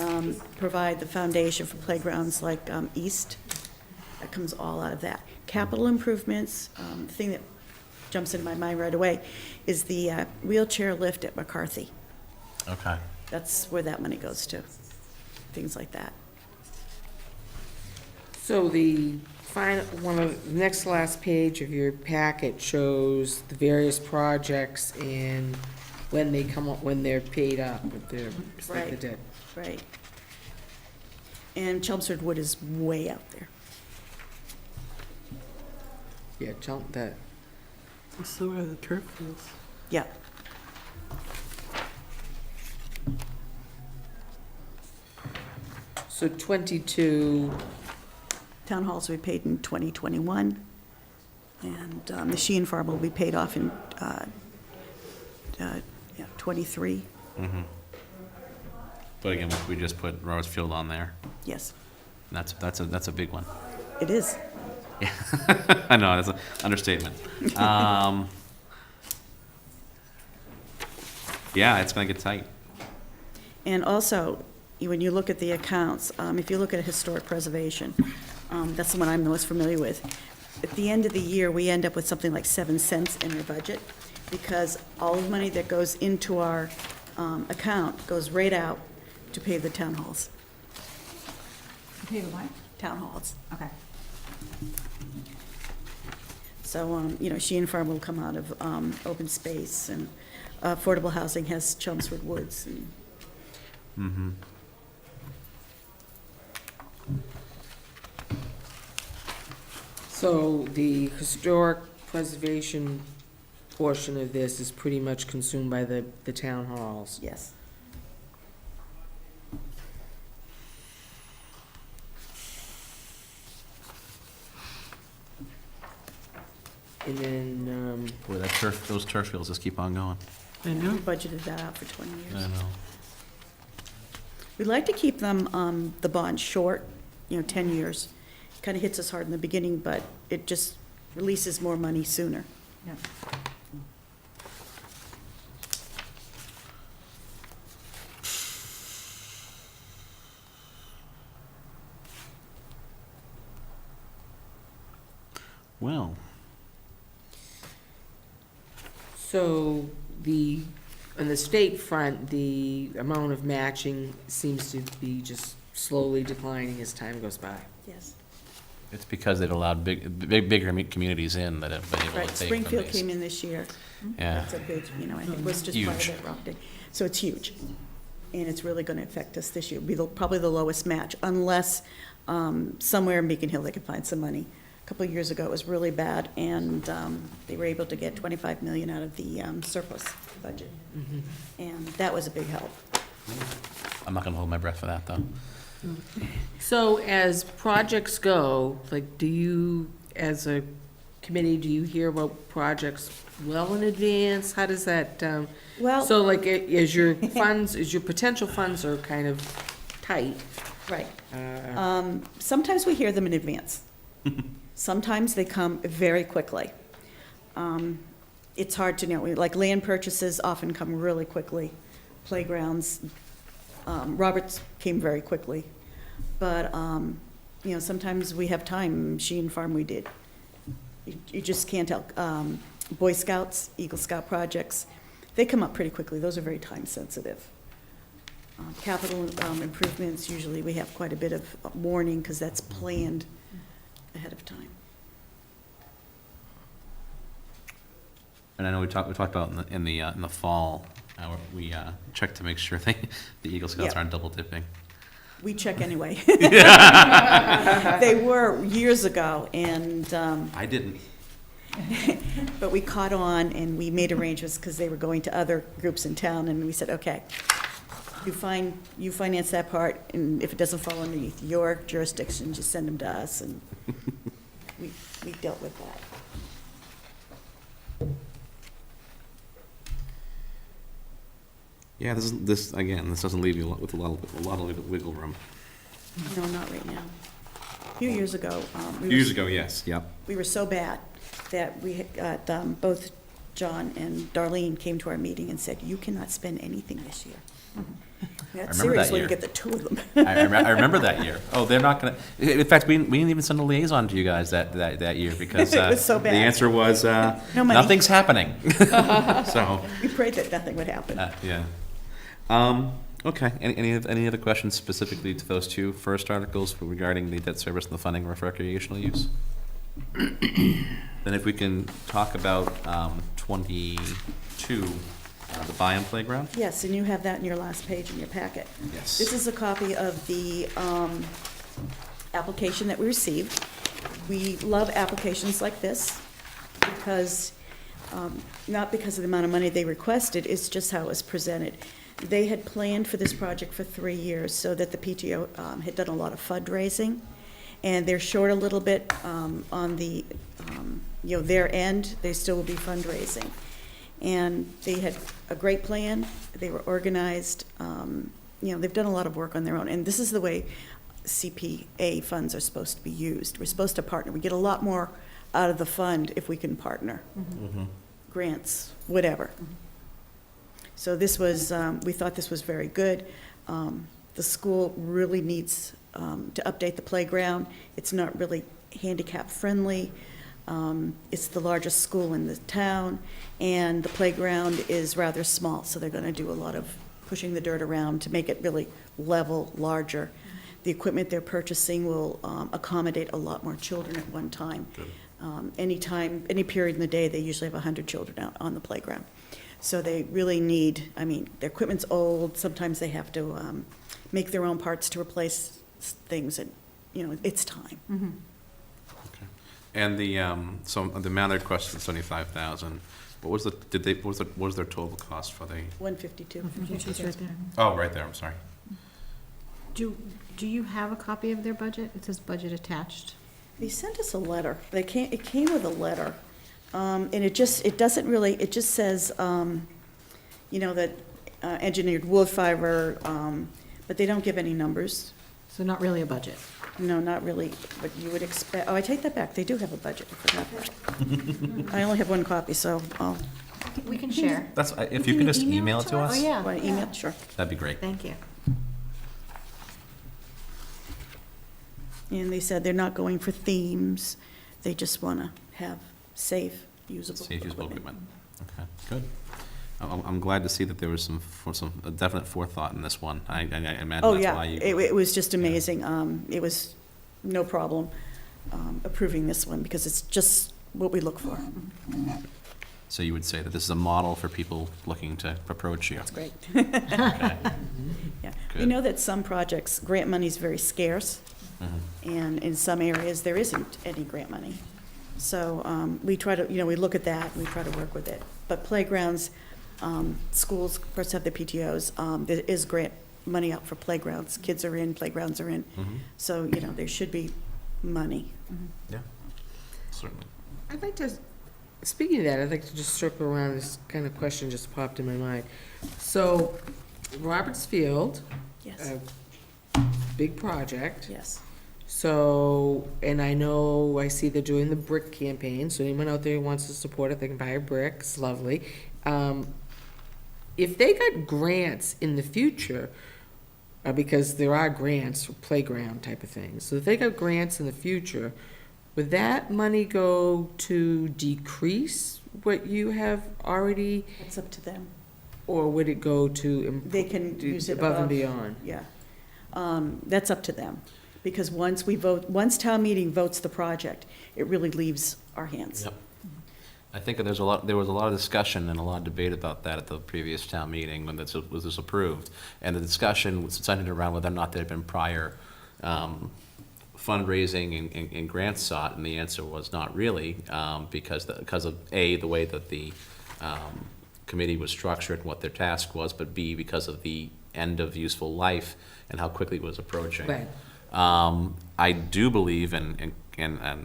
provide the foundation for playgrounds like East. That comes all out of that. Capital improvements, the thing that jumps into my mind right away is the wheelchair lift at McCarthy. Okay. That's where that money goes to, things like that. So the final, the next last page of your packet shows the various projects and when they come up, when they're paid up, with their, just like the Right. debt. Right. And Chelmsford Wood is way out there. Yeah, that, So are the turf fields. Yeah. so 22, Town halls will be paid in 2021, and the Sheehan Farm will be paid off in 23. But again, we just put Roberts Field on there. Yes, And that's a big one. it is. I know, that's an understatement. Yeah, it's gonna get tight. And also, when you look at the accounts, if you look at historic preservation, that's the one I'm most familiar with. At the end of the year, we end up with something like 7 cents in our budget, because all the money that goes into our account goes right out to pay the town halls. Okay, what? Town halls. Okay. So, Sheehan Farm will come out of open space, and affordable housing has Chelmsford Woods. And so the historic preservation portion of this is pretty much consumed by the town halls. yes. And then, Boy, those turf fields just keep on going. I We know. budgeted that out for 20 I years. know. We'd like to keep them, the bond short, 10 years. Kind of hits us hard in the beginning, but it just releases more money sooner. Yeah. Well, so on the state front, the amount of matching seems to be just slowly declining as time goes by. Yes. it's because they'd allowed bigger communities in that have been able to Right, take from Springfield these. came in this year. Yeah, That's a big, I think was just part of Huge. it, Rockdale. So it's huge. And it's really going to affect us this year. It'll be probably the lowest match, unless somewhere in Beacon Hill they could find some money. A couple of years ago, it was really bad, and they were able to get 25 million out of the surplus budget. And that was a big help. I'm not gonna hold my breath for that, though. So as projects go, like, do you, as a committee, do you hear about projects well in advance? How does that, Well, so like, as your funds, as your potential funds are kind of tight, Right. Uh, Sometimes we hear them in advance. Sometimes they come very quickly. It's hard to know, like land purchases often come really quickly. Playgrounds, Roberts came very quickly. But, sometimes we have time, Sheen Farm we did. You just can't tell. Boy Scouts, Eagle Scout projects, they come up pretty quickly. Those are very time sensitive. Capital improvements, usually we have quite a bit of warning because that's planned ahead of time. And I know we talked about in the fall, we checked to make sure the Eagle Scouts Yep. aren't double dipping. We check anyway. They were years ago, and, I didn't. but we caught on and we made arrangements because they were going to other groups in town, and we said, okay, you finance that part, and if it doesn't fall underneath your jurisdiction, just send them to us, and we dealt with that. Yeah, this doesn't leave you with a lot of wiggle room. No, not right now. A few years ago. Years ago, yes, yep. We were so bad that we had got, both John and Darlene came to our meeting and said, you cannot spend anything this year. That's remember that serious when you year. get the two of them. I remember that year. Oh, they're not gonna, in fact, we didn't even send a liaison to you guys that year because It was so the bad. answer was, money. nothing's happening. So, We prayed that nothing would happen. yeah. Okay, any other questions specifically to those two first articles regarding the debt service and the funding of recreational use? Then if we can talk about 22, the buy-in playground? Yes, and you have that in your last page in your packet. Yes. This is a copy of the application that we received. We love applications like this because, not because of the amount of money they requested, it's just how it was presented. They had planned for this project for 3 years so that the PTO had done a lot of fundraising, and they're short a little bit on the, their end. They still will be fundraising. And they had a great plan. They were organized. They've done a lot of work on their own. And this is the way CPA funds are supposed to be used. We're supposed to partner. We get a lot more out of the fund if we can partner. Mm-hmm. Grants, whatever. So this was, we thought this was very good. The school really needs to update the playground. It's not really handicap-friendly. It's the largest school in the town, and the playground is rather small, so they're going to do a lot of pushing the dirt around to make it really level, larger. The equipment they're purchasing will accommodate a lot more children at one time. Any period in the day, they usually have 100 children out on the playground. So they really need, their equipment's old, sometimes they have to make their own parts to replace things, and, it's time. Mm-hmm. Okay. And the amount they requested was 75,000. What was what was their total cost for the? 152. It's right there. Oh, right there. I'm sorry. Do you have a copy of their budget? It says budget attached. They sent us a letter. It came with a letter. And it just says, that engineered wood fiber, but they don't give any numbers. So not really a budget. No, not really, but you would expect, I take that back. They do have a budget, I forgot that. I only have one copy, so I'll, We can share. That's if you can just email it to us. Oh, yeah. want to email? Sure. That'd be great. Thank you. And they said they're not going for themes. They just want to have safe, usable Safe usable equipment. equipment. Okay, good. I'm glad to see that there was a definite forethought in this one. I imagine Oh, that's yeah, why you. it was just amazing. It was no problem approving this one, because it's just what we look for. So you would say that this is a model for people looking to approach you. That's great. Okay. Yeah. We Good. know that some projects, grant money is very scarce, Mhm. and in some areas, there isn't any grant money. So we try to, we look at that, and we try to work with it. But playgrounds, schools, of course, have their PTOs. There is grant money out for playgrounds. Kids are in, playgrounds are in. Mhm. So, there should be money. Yeah, certainly. I'd like to, speaking of that, I'd like to just circle around, this kind of question just popped in my mind. So, Roberts Field, Yes. big project. Yes. So, and I see they're doing the brick campaign, so anyone out there who wants to support it, they can buy a brick, it's lovely. If they got grants in the future, because there are grants for playground type of things, so if they got grants in the future, would that money go to decrease what you have already, It's up to them. or would it go to They can use it above and beyond? Yeah. That's up to them. Because once town meeting votes the project, it really leaves our hands. Yep. I think there was a lot of discussion and a lot of debate about that at the previous town meeting when this was approved. And the discussion was centered around whether or not there had been prior fundraising and grants sought, and the answer was not really, because of A, the way that the committee was structured and what their task was, but B, because of the end of useful life and how quickly it was approaching. Right. I do believe, and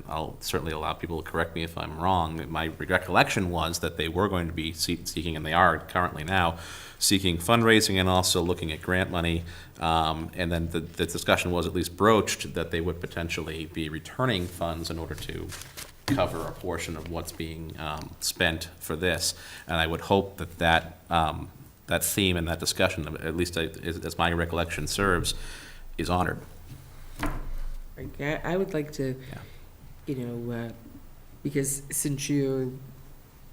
I'll certainly allow people to correct me if I'm wrong, that my recollection was that they were going to be seeking, and they are currently now, seeking fundraising and also looking at grant money. And then the discussion was at least broached that they would potentially be returning funds in order to cover a portion of what's being spent for this. And I would hope that that theme and that discussion, at least as my recollection serves, is honored. I would like to, because since your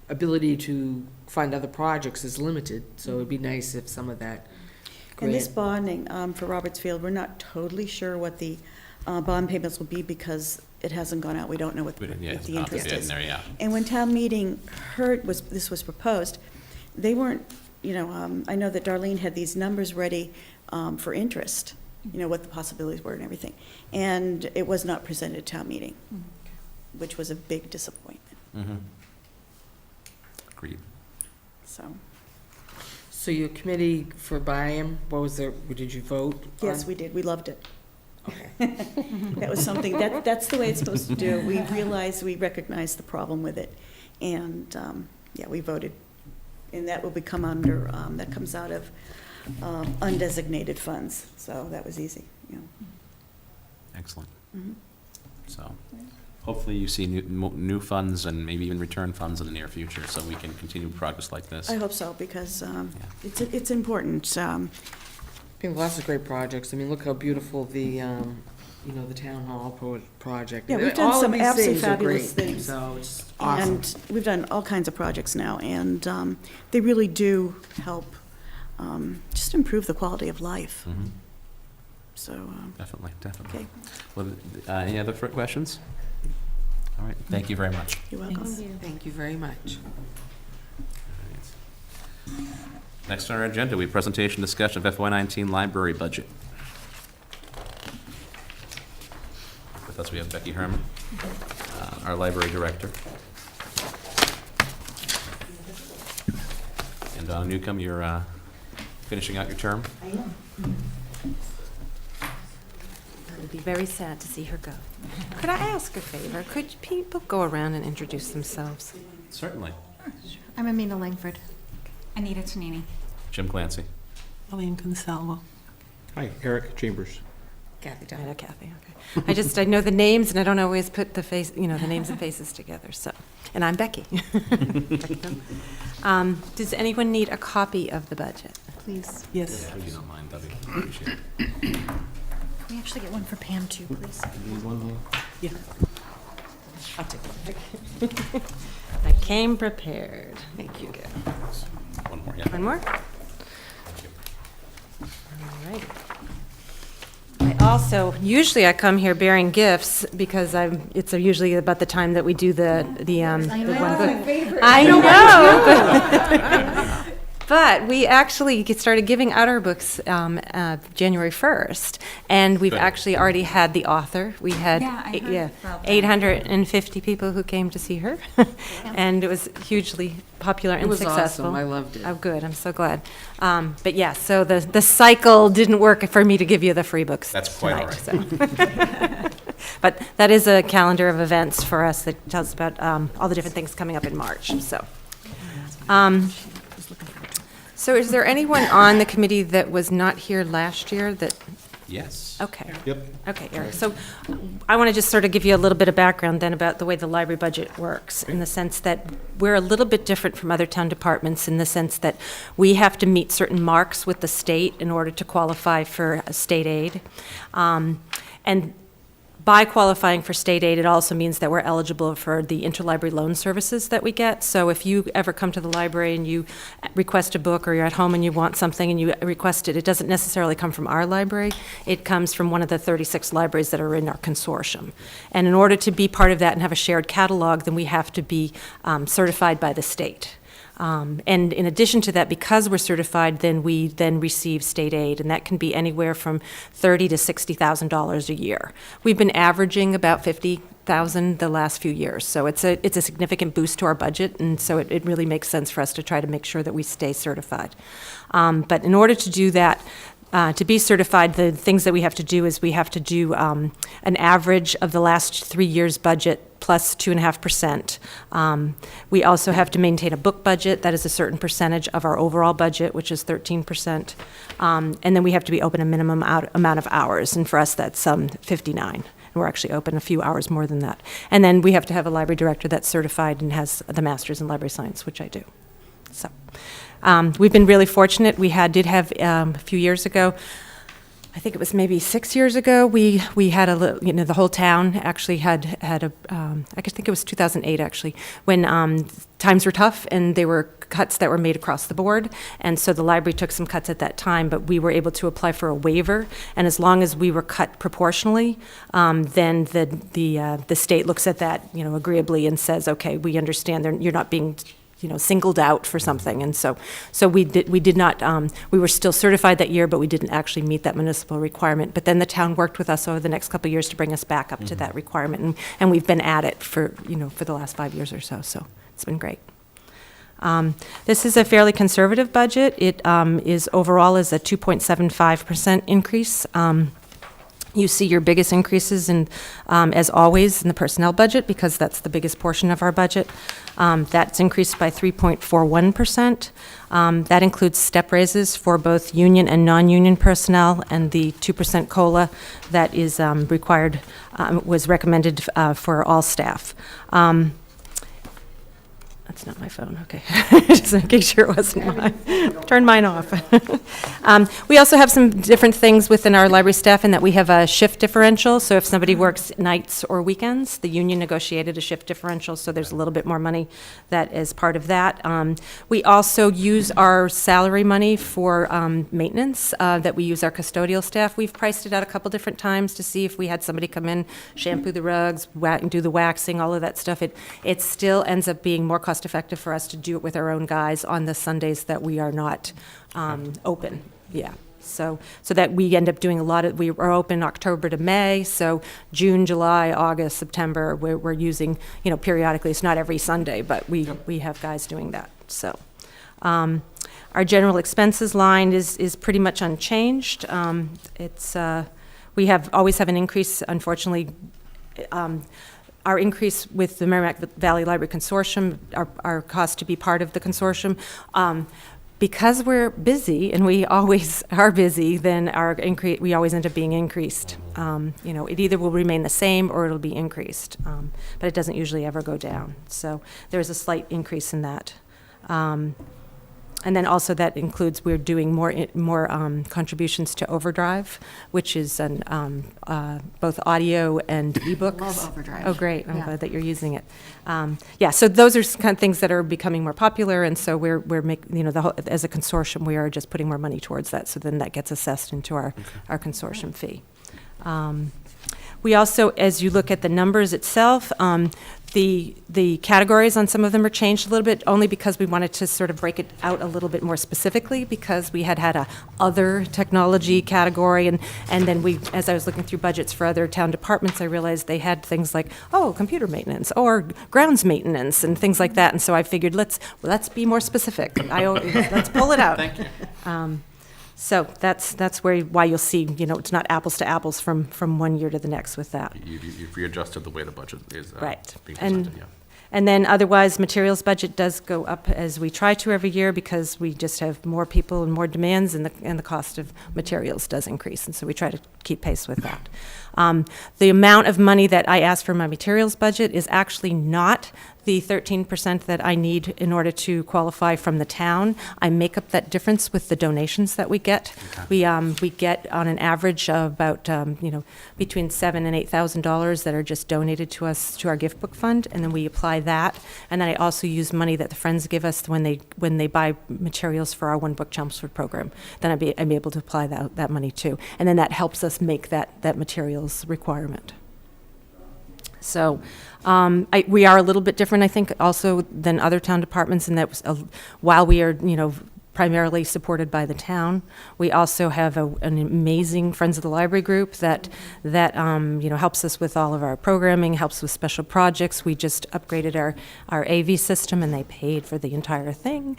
ability to fund other projects is limited, so it'd be nice if some of that And this grant. bonding for Roberts Field, we're not totally sure what the bond payments will be because it hasn't gone out. We don't know what Yeah, the it's not interest yet in is. there, yeah. And when town meeting heard this was proposed, they weren't, I know that Darlene had these numbers ready for interest, what the possibilities were and everything. And it was not presented at town meeting, which was a big disappointment, Mm-hmm. Agreed. so. So your committee for Byam, did you vote? Yes, on? we did. We loved it. Okay. That was something, that's the way it's supposed to do. We recognized the problem with it. And, we voted. And that will become under, that comes out of undesignated funds. So that was easy, Excellent. Mhm. So hopefully you see new funds and maybe even return funds in the near future so we can continue progress like this. I hope so, because it's important. Lots of great projects. I mean, look how beautiful the town hall project. Yeah, we've done All of some these absolutely things are fabulous great, things. So it's awesome. And we've done all kinds of projects now, and they really do help just improve the quality of life. Mhm. So, Definitely. okay, Well, any other questions? All right, thank you very much. you're welcome. Thank you very much. Next on our agenda, we have presentation discussion of FY19 library budget. With us, we have Becky Herman, our library director. And Donna Newcomb, you're finishing out your term. I am. It would be very sad to see her go. Could I ask a favor? Could people go around and introduce themselves? Certainly. I'm Amina Langford. Anita Tonini. Jim Clancy. Elaine Consalvo. Hi, Eric Chambers. Kathy I know Kathy, okay. I know the names and I don't always put the the names and faces together, so. And I'm Becky. Does anyone need a copy of the budget? Please. Yes. If you don't mind, that'd be appreciated. Can we actually get one for Pam too, please? Need one more? Yeah. I'll take one. I came prepared. Thank you. One more, yeah. One more? Thank you. All right. Usually I come here bearing gifts because it's usually about the time that we do the one book. I know. But we actually started giving out our books January 1st, and we've Good. actually already had the author. We had Yeah, I heard about that. 850 people who came to see her, and it was hugely popular It and was successful. awesome. I loved it. Oh, good. I'm so glad. But yeah, so the cycle didn't work for me to give you the free books. That's quite all tonight, so. But that is a calendar of events for us that tells about all the different things coming up in March. So is there anyone on the committee that was not here last year that Yes. Okay. Yep. Okay, Eric. So I want to just sort of give you a little bit of background then about the way the library budget works, in the sense that we're a little bit different from other town departments in the sense that we have to meet certain marks with the state in order to qualify for state aid. And by qualifying for state aid, it also means that we're eligible for the interlibrary loan services that we get. So if you ever come to the library and you request a book, or you're at home and you want something and you request it, it doesn't necessarily come from our library. It comes from one of the 36 libraries that are in our consortium. And in order to be part of that and have a shared catalog, then we have to be certified by the state. And in addition to that, because we're certified, then we then receive state aid, and that can be anywhere from $30,000 to $60,000 a year. We've been averaging about $50,000 the last few years, so it's a significant boost to our budget, and so it really makes sense for us to try to make sure that we stay certified. But in order to do that, to be certified, the things that we have to do is we have to do an average of the last 3 years' budget plus 2.5%. We also have to maintain a book budget that is a certain percentage of our overall budget, which is 13%. And then we have to be open a minimum amount of hours, and for us that's 59. And we're actually open a few hours more than that. And then we have to have a library director that's certified and has the master's in library science, which I do. So. We've been really fortunate. We did have a few years ago, I think it was maybe 6 years ago, we had the whole town actually had a, I think it was 2008 actually, when times were tough and there were cuts that were made across the board. And so the library took some cuts at that time, but we were able to apply for a waiver. And as long as we were cut proportionally, then the state looks at that, agreeably and says, okay, we understand you're not being singled out for something. And so we did not, we were still certified that year, but we didn't actually meet that municipal requirement. But then the town worked with us over the next couple of years to bring us back up to that requirement. And we've been at it for the last 5 years or so. So it's been great. This is a fairly conservative budget. It is overall is a 2.75% increase. You see your biggest increases in, as always, in the personnel budget, because that's the biggest portion of our budget. That's increased by 3.41%. That includes step raises for both union and non-union personnel, and the 2% COLA that is required, was recommended for all staff. That's not my phone, okay. Just making sure it wasn't mine. Turn mine off. We also have some different things within our library staff in that we have a shift differential. So if somebody works nights or weekends, the union negotiated a shift differential, so there's a little bit more money that is part of that. We also use our salary money for maintenance, that we use our custodial staff. We've priced it out a couple different times to see if we had somebody come in, shampoo the rugs, do the waxing, all of that stuff. It still ends up being more cost effective for us to do it with our own guys on the Sundays that we are not open. Yeah. So that we end up doing we are open October to May, so June, July, August, September, we're using, periodically, it's not every Sunday, but we have guys doing that, so. Our general expenses line is pretty much unchanged. We always have an increase, unfortunately. Our increase with the Merrimack Valley Library Consortium, our cost to be part of the consortium, because we're busy, and we always are busy, then we always end up being increased. It either will remain the same or it'll be increased, but it doesn't usually ever go down. So there's a slight increase in that. And then also that includes, we're doing more contributions to Overdrive, which is both audio and ebooks. Love Overdrive. Oh, great. I'm Yeah. glad that you're using it. So those are kind of things that are becoming more popular, and so we're making, as a consortium, we are just putting more money towards that, so then that gets assessed into our consortium fee. We also, as you look at the numbers itself, the categories on some of them are changed a little bit, only because we wanted to sort of break it out a little bit more specifically, because we had a other technology category, and then as I was looking through budgets for other town departments, I realized they had things like, computer maintenance, or grounds maintenance, and things like that, and so I figured, let's be more specific. Let's pull it out. Thank you. So that's why you'll see, it's not apples to apples from one year to the next with that. You've readjusted the way the budget is Right. being And presented, yeah. And then otherwise, materials budget does go up as we try to every year because we just have more people and more demands, and the cost of materials does increase, and so we try to keep pace with that. The amount of money that I ask for my materials budget is actually not the 13% that I need in order to qualify from the town. I make up that difference with the donations that we get. We get on an average of about between $7,000 and $8,000 that are just donated to us to our gift book fund, and then we apply that. And then I also use money that the Friends give us when they buy materials for our One Book Chelmsford program. Then I'm able to apply that money too, and then that helps us make that materials requirement. So we are a little bit different, I think, also than other town departments in that while we are, primarily supported by the town, we also have an amazing Friends of the Library group that helps us with all of our programming, helps with special projects. We just upgraded our AV system, and they paid for the entire thing.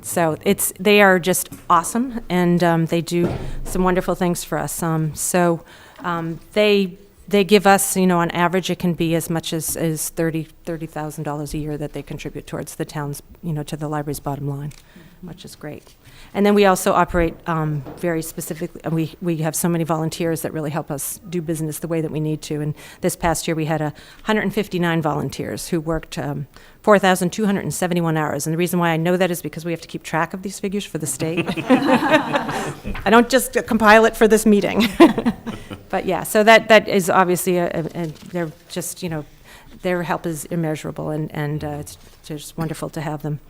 So they are just awesome, and they do some wonderful things for us. They give us, on average, it can be as much as $30,000 a year that they contribute towards the town's, to the library's bottom line, which is great. And then we also operate very specifically, we have so many volunteers that really help us do business the way that we need to. And this past year, we had 159 volunteers who worked 4,271 hours. And the reason why I know that is because we have to keep track of these figures for the state. I don't just compile it for this meeting. But yeah, so that is obviously, they're just, their help is immeasurable, and it's just wonderful to have them.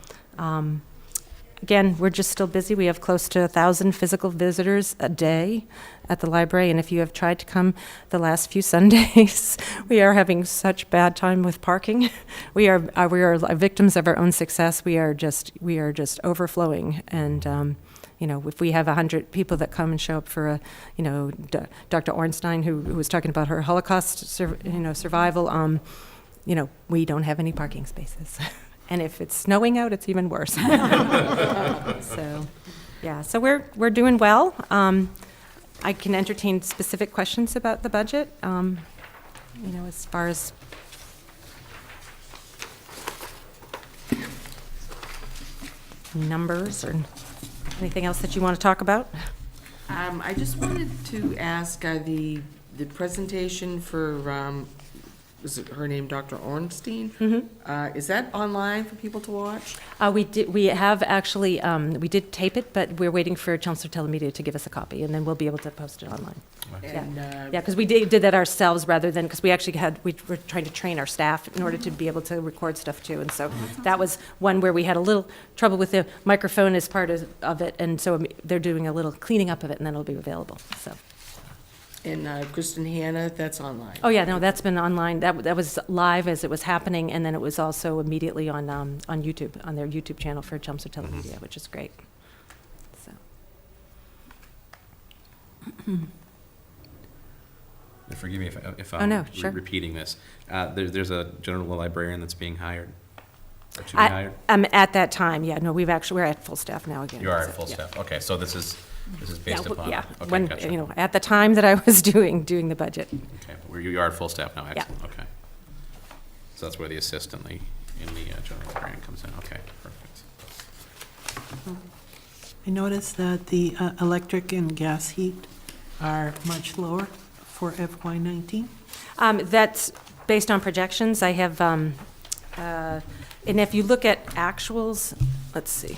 Again, we're just still busy. We have close to 1,000 physical visitors a day at the library, and if you have tried to come the last few Sundays, we are having such bad time with parking. We are victims of our own success. We are just overflowing, and if we have 100 people that come and show up for Dr. Ornstein, who was talking about her Holocaust survival, we don't have any parking spaces. And if it's snowing out, it's even worse. So we're doing well. I can entertain specific questions about the budget, as far as numbers or anything else that you want to talk about? I just wanted to ask, the presentation for, was it her name, Dr. Ornstein? Mm-hmm. Is that online for people to watch? We have actually, we did tape it, but we're waiting for Chelmsford Telemedia to give us a copy, and then we'll be able to post it online. And, Because we did that ourselves rather than, because we actually we were trying to train our staff in order to be able to record stuff too. And so that was one where we had a little trouble with the microphone as part of it. And so they're doing a little cleaning up of it, and then it'll be available, so. And Kristen Hanna, that's online. Oh, yeah, no, that's been online. That was live as it was happening, and then it was also immediately on YouTube, on their YouTube channel for Chelmsford Telemedia, which is great. So. Forgive me if Oh, I'm no, sure. repeating this. There's a general librarian that's being hired, or to be hired? At that time, yeah, no, we're at full staff now again. You are so, at full yeah. staff. Okay, so this is based upon. Yeah, Okay, when, gotcha. at the time that I was doing the budget. Okay, where you are at full staff now, Yeah. excellent, okay. So that's where the assistant in the general librarian comes in, okay, perfect. I noticed that the electric and gas heat are much lower for FY19. That's based on projections. I have, and if you look at actuals, let's see.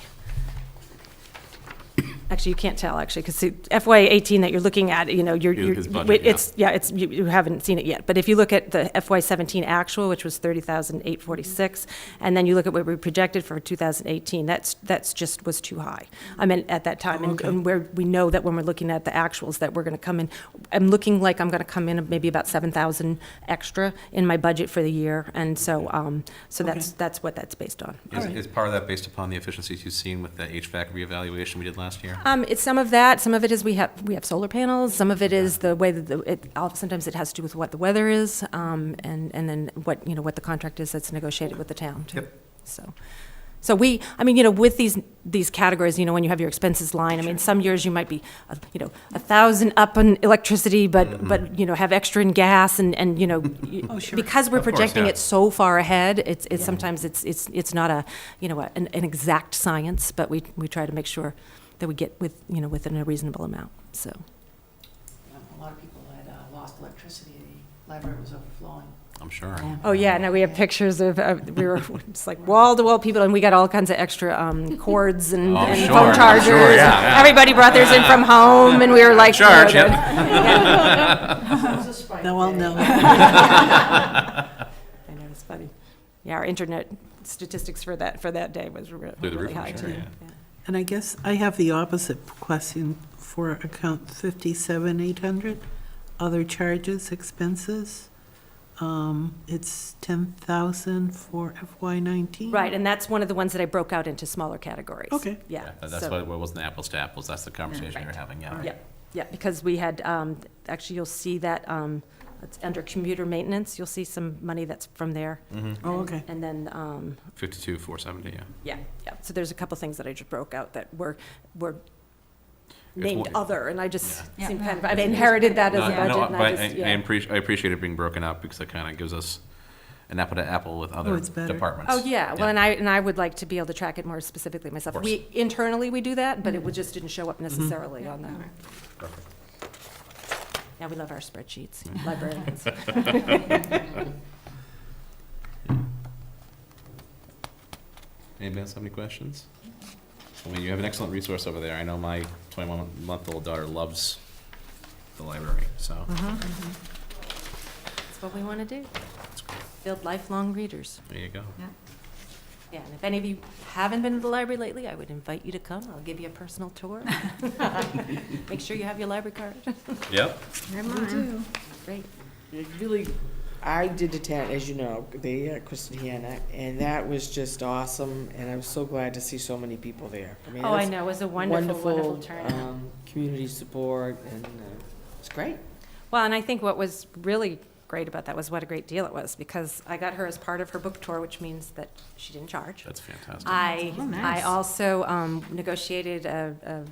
Actually, you can't tell, actually, because FY18 that you're looking at, His budget, you haven't seen it yet. But if you look at the FY17 actual, which was 30,846, and then you look at what we projected for 2018, that's just was too high. I mean, at that time, and where we know that when we're looking at the actuals, that we're going to come in. I'm looking like I'm going to come in maybe about 7,000 extra in my budget for the year, and so that's what that's based on. Is part of that based upon the efficiencies you've seen with the HVAC reevaluation we did last year? It's some of that. Some of it is we have solar panels. Some of it is the way that sometimes it has to do with what the weather is, and then what the contract is that's negotiated with the town too. Yep. So I mean, with these categories, when you have your expenses line, I mean, some years you might be, 1,000 up on electricity, but, have extra in gas and, Oh, sure. because we're Of course, projecting yeah. it so far ahead, it's sometimes it's not an exact science, but we try to make sure that we get within a reasonable amount, so. A lot of people had lost electricity, the library was overflowing. I'm sure. Oh, yeah, no, we have pictures of, we were just like wall-to-wall people, and we got all kinds of extra cords and Oh, and sure, phone chargers. sure, yeah. Everybody brought theirs in from home, and we were like. Charge, yeah. No, I'll know. I know, it's funny. Yeah, our internet statistics for that day was Through the really roof, high, I'm too. sure, yeah. Yeah. And I guess I have the opposite question for account 57,800, other charges, expenses. It's 10,000 for FY19. Right, and that's one of the ones that I broke out into smaller categories. Okay. Yeah. That's so- why it wasn't apples to apples, that's the conversation Right. you're having, yeah. Yeah, yeah, because we had, actually, you'll see that, it's under computer maintenance, you'll see some money that's from there. Oh, okay. And then, 52,470, yeah. yeah, so there's a couple things that I just broke out that were It's named more- other, and I just Yeah. seemed kind of, I inherited that as a No, budget, no, and but I just, yeah. I appreciate it being broken up because it kind of gives us an apple to apple with other it's better. departments. Oh, yeah, well, and I would like to be able to track it more specifically myself. course. Internally, we do that, but it just didn't show up necessarily on that. Perfect. Yeah, we love our spreadsheets, librarians. Anybody else have any questions? I mean, you have an excellent resource over there. I know my 21-month-old daughter loves the library, so. That's what we want to do, build lifelong readers. There you go. Yeah, and if any of you haven't been to the library lately, I would invite you to come. I'll give you a personal tour. Make sure you have your library card. Yep. Great. It really, I did attend, as you know, the Christiana, and that was just awesome, and I was so glad to see so many people there. mean, Oh, I that's know, it was a wonderful turnout. Community support, and it's great. Well, and I think what was really great about that was what a great deal it was, because I got her as part of her book tour, which means that she didn't charge. That's fantastic. I also negotiated a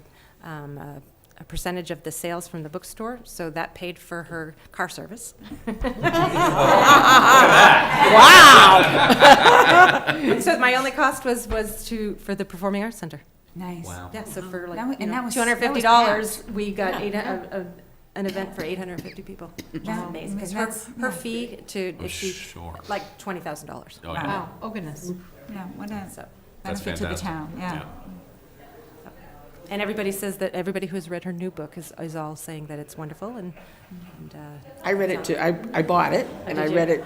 percentage of the sales from the bookstore, so that paid for her car service. Wow! So my only cost was for the Performing Arts Center. Nice. Wow. Yeah, so for That was- and that was- $250, we got an event for 850 people, which is Wow. amazing. Because That's- her yeah. fee to, Oh, if she, sure. like $20,000. Oh, yeah. Oh, goodness. Yeah, what a So, That's benefit to the fantastic. town, yeah. and everybody says that, everybody who has read her new book is all saying that it's wonderful, and I read it too, I bought it, and I did you? read it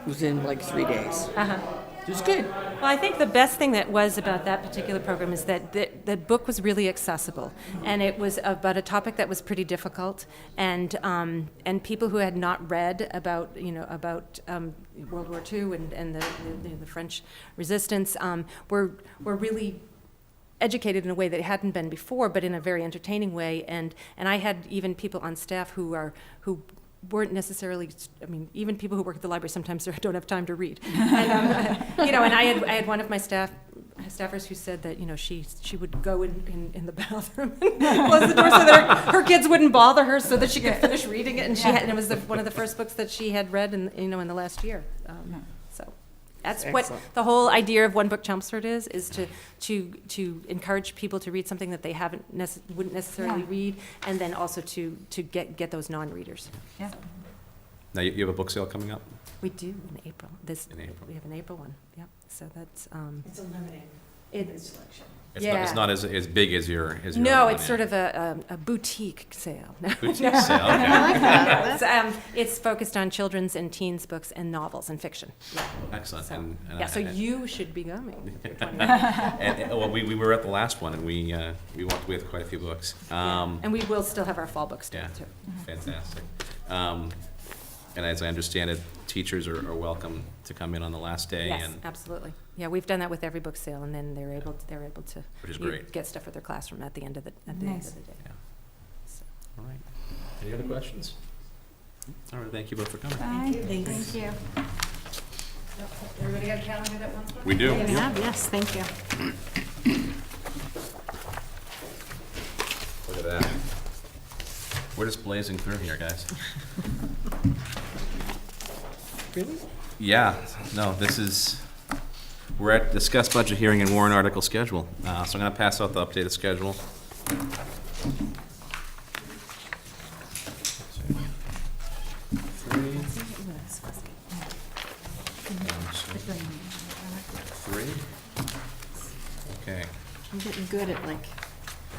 within like 3 days. It was good. Well, I think the best thing that was about that particular program is that the book was really accessible, and it was about a topic that was pretty difficult, and people who had not read about World War II and the French Resistance were really educated in a way that it hadn't been before, but in a very entertaining way, and I had even people on staff who weren't necessarily, I mean, even people who work at the library sometimes don't have time to read. And, and I had one of my staffers who said that, she would go in the bathroom and close the door so that her kids wouldn't bother her, so that she could finish reading it. And and it was one of the first books that she had read in the last year. So that's what Excellent. the whole idea of One Book Chelmsford is to encourage people to read something that they wouldn't necessarily Yeah. read, and then also to get those non-readers. Yeah. Now, you have a book sale coming up? We do in April. In April. We have an April one. Yep. So that's It's a limited selection. It's not as big as your no, other one, it's sort of a boutique sale. Boutique sale, okay. It's focused on children's and teens books and novels and fiction. Yeah. Excellent. So, And so you should be coming. well, we were at the last one, and we walked away with quite a few books. And we will still have our fall books Yeah, too. fantastic. And as I understand it, teachers are welcome to come in on the last day. Yes, and absolutely. Yeah, we've done that with every book sale, and then they're able to Which is great. get stuff for their classroom at the end of the Nice. day. Yeah. So. All right. Any other questions? All right, thank you both for coming. Bye. Thanks. Thank you. Everybody got a calendar that wants one? We do. Yes, thank you. Look at that. We're just blazing through here, guys. Really? Yeah, no, we're at discuss budget hearing and warrant article schedule. So I'm gonna pass out the updated schedule. Three. Okay, I'm getting good at like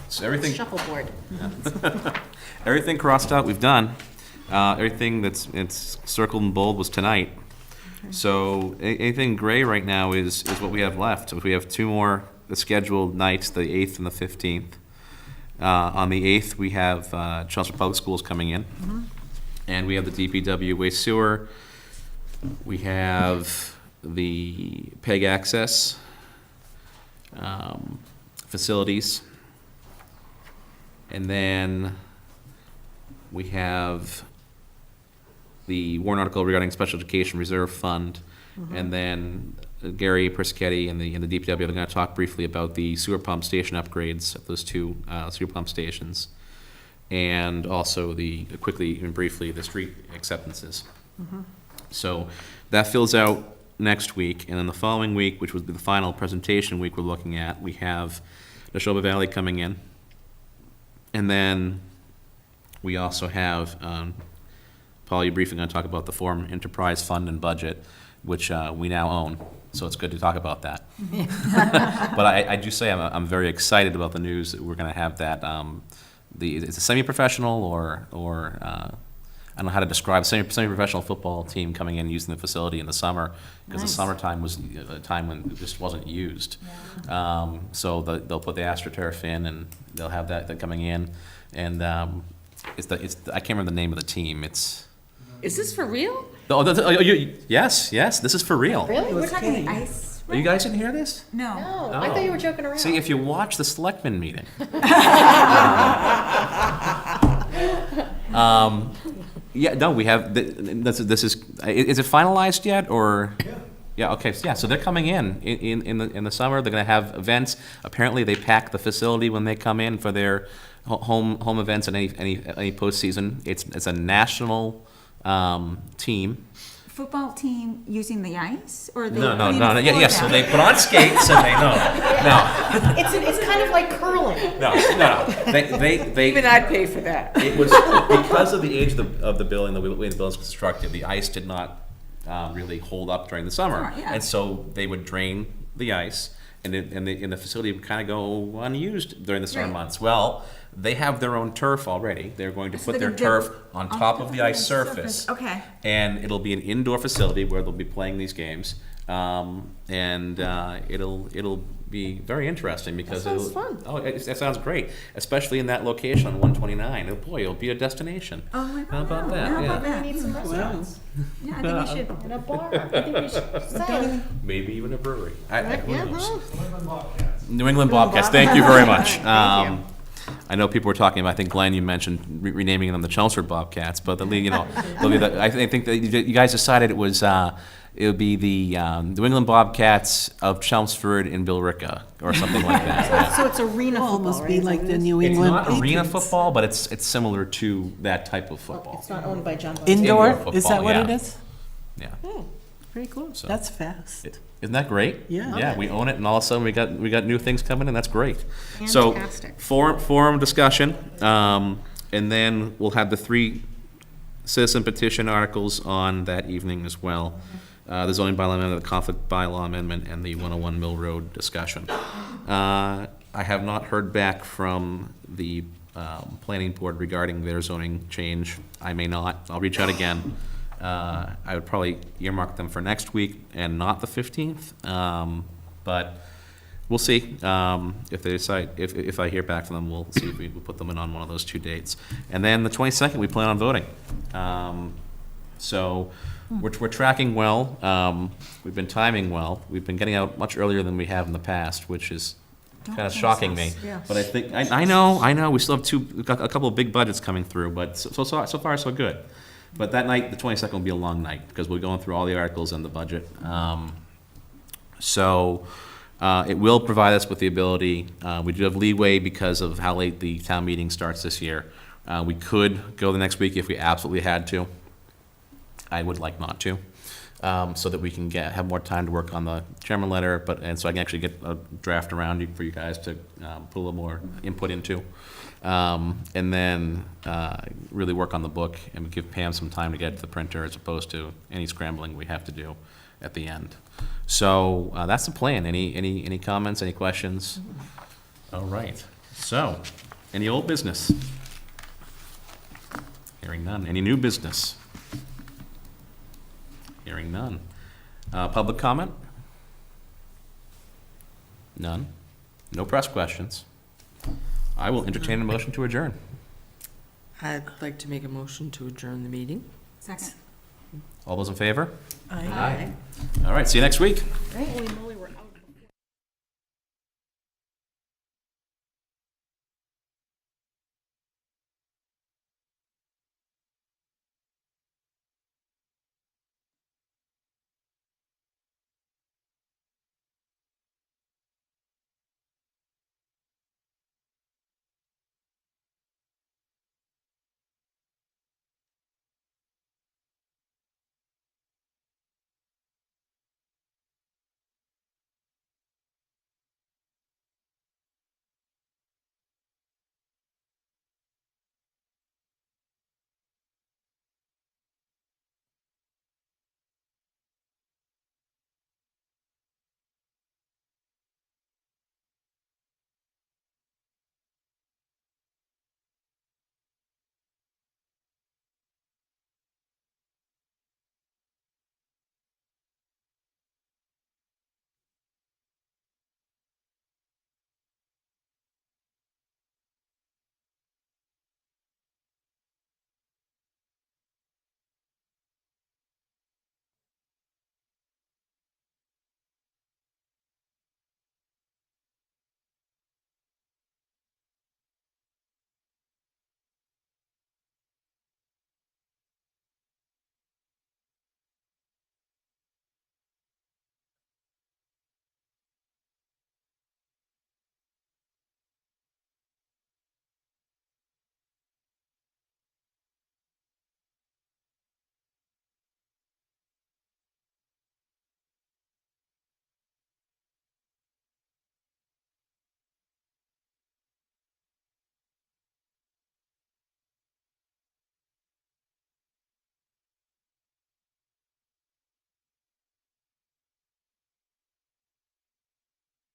so everything. shuffleboard. Everything crossed out, we've done. Everything it's circled in bold was tonight. So anything gray right now is what we have left. We have two more scheduled nights, the 8th and the 15th. On the 8th, we have Chelmsford Public Schools coming in. And we have the DPW waste sewer. We have the PEG access facilities. And then we have the warrant article regarding Special Education Reserve Fund. And then Gary Persichetti and the DPW are going to talk briefly about the sewer pump station upgrades of those two sewer pump stations. And also quickly and briefly, the street acceptances. So that fills out next week. And then the following week, which was the final presentation week we're looking at, we have Neshoba Valley coming in. And then we also have, Paul, you're briefly going to talk about the Forum Enterprise Fund and Budget, which we now own. So it's good to talk about that. But I do say I'm very excited about the news that we're going to have that. It's a semi-professional or I don't know how to describe semi-professional football team coming in using the facility in the summer, because the summertime was a time when it just wasn't used. So they'll put the AstroTurf in, and they'll have that coming in, and I can't remember the name of the team. Is this for real? Yes, this is for real. Really? We're talking the ice. You guys didn't hear this? No. No, I thought you were joking around. See, if you watch the selectmen meeting. Yeah, no, we have, is it finalized yet, or? Yeah. Yeah, okay, so they're coming in the summer, they're gonna have events. Apparently, they pack the facility when they come in for their home events and any postseason. It's a national, team. Football team using the ice, or they? No, putting the floor yes, so down? they put on skates and no. It's kind of like curling. No. They Even I'd pay for that. It was because of the age of the building, the way the building was constructed, the ice did not really hold up during the summer. Sure, yeah. And so they would drain the ice, and the facility would kind of go unused during the summer Right. months. Well, they have their own turf already. They're going to So put they're their gonna turf on top of the ice surface. Okay. And it'll be an indoor facility where they'll be playing these games. It'll be very interesting because That sounds fun. Oh, that sounds great, especially in that location on 129. Oh boy, it'll be a destination. Oh my God. How about that? How Yeah. about that? We need some restaurants Yeah, I think we should. and a bar. I think we should sell. Maybe even a brewery. Who Yeah, knows? Cleveland Bobcats. New England Bobcats. Thank you very much. I know people were talking about. I think Glenn, you mentioned renaming them the Chelmsford Bobcats, but they'll be I think that you guys decided it was. It would be the New England Bobcats of Chelmsford and Billerica, or something like that. Yeah. So it's arena football, Almost right? be Is that like what the it is? New It's England not arena Patriots. football, but it's similar to that type of football. It's not owned by John. Indoor, Indoor is that football, what it yeah. is? Yeah. Very cool. So- That's fast. Isn't that great? Yeah. Yeah, we own it, and all of a sudden we got new things coming in. That's great. So Fantastic. forum discussion, and then we'll have the 3 citizen petition articles on that evening as well. The zoning bylaw amendment, the conflict bylaw amendment, and the 101 Mill Road discussion. I have not heard back from the planning board regarding their zoning change. I may not. I'll reach out again. I would probably earmark them for next week and not the 15th. But we'll see. If they decide, if I hear back from them, we'll see if we put them in on one of those 2 dates. And then the 22nd, we plan on voting. So we're tracking well. We've been timing well. We've been getting out much earlier than we have in the past, which is kind of shocking me. But I think, I know, we still have a couple of big budgets coming through, but so far, so good. But that night, the 22nd, will be a long night, because we're going through all the articles and the budget. So it will provide us with the ability, we do have leeway because of how late the town meeting starts this year. We could go the next week if we absolutely had to. I would like not to, so that we can have more time to work on the chairman letter, and so I can actually get a draft around for you guys to put a little more input into. And then really work on the book and give Pam some time to get it to the printer as opposed to any scrambling we have to do at the end. So that's the plan. Any comments, any questions? All right. So, any old business? Hearing none. Any new business? Hearing none. Public comment? None. No press questions. I will entertain a motion to adjourn. I'd like to make a motion to adjourn the meeting. Second. All those in favor? Aye. All right, see you next week. Holy moly,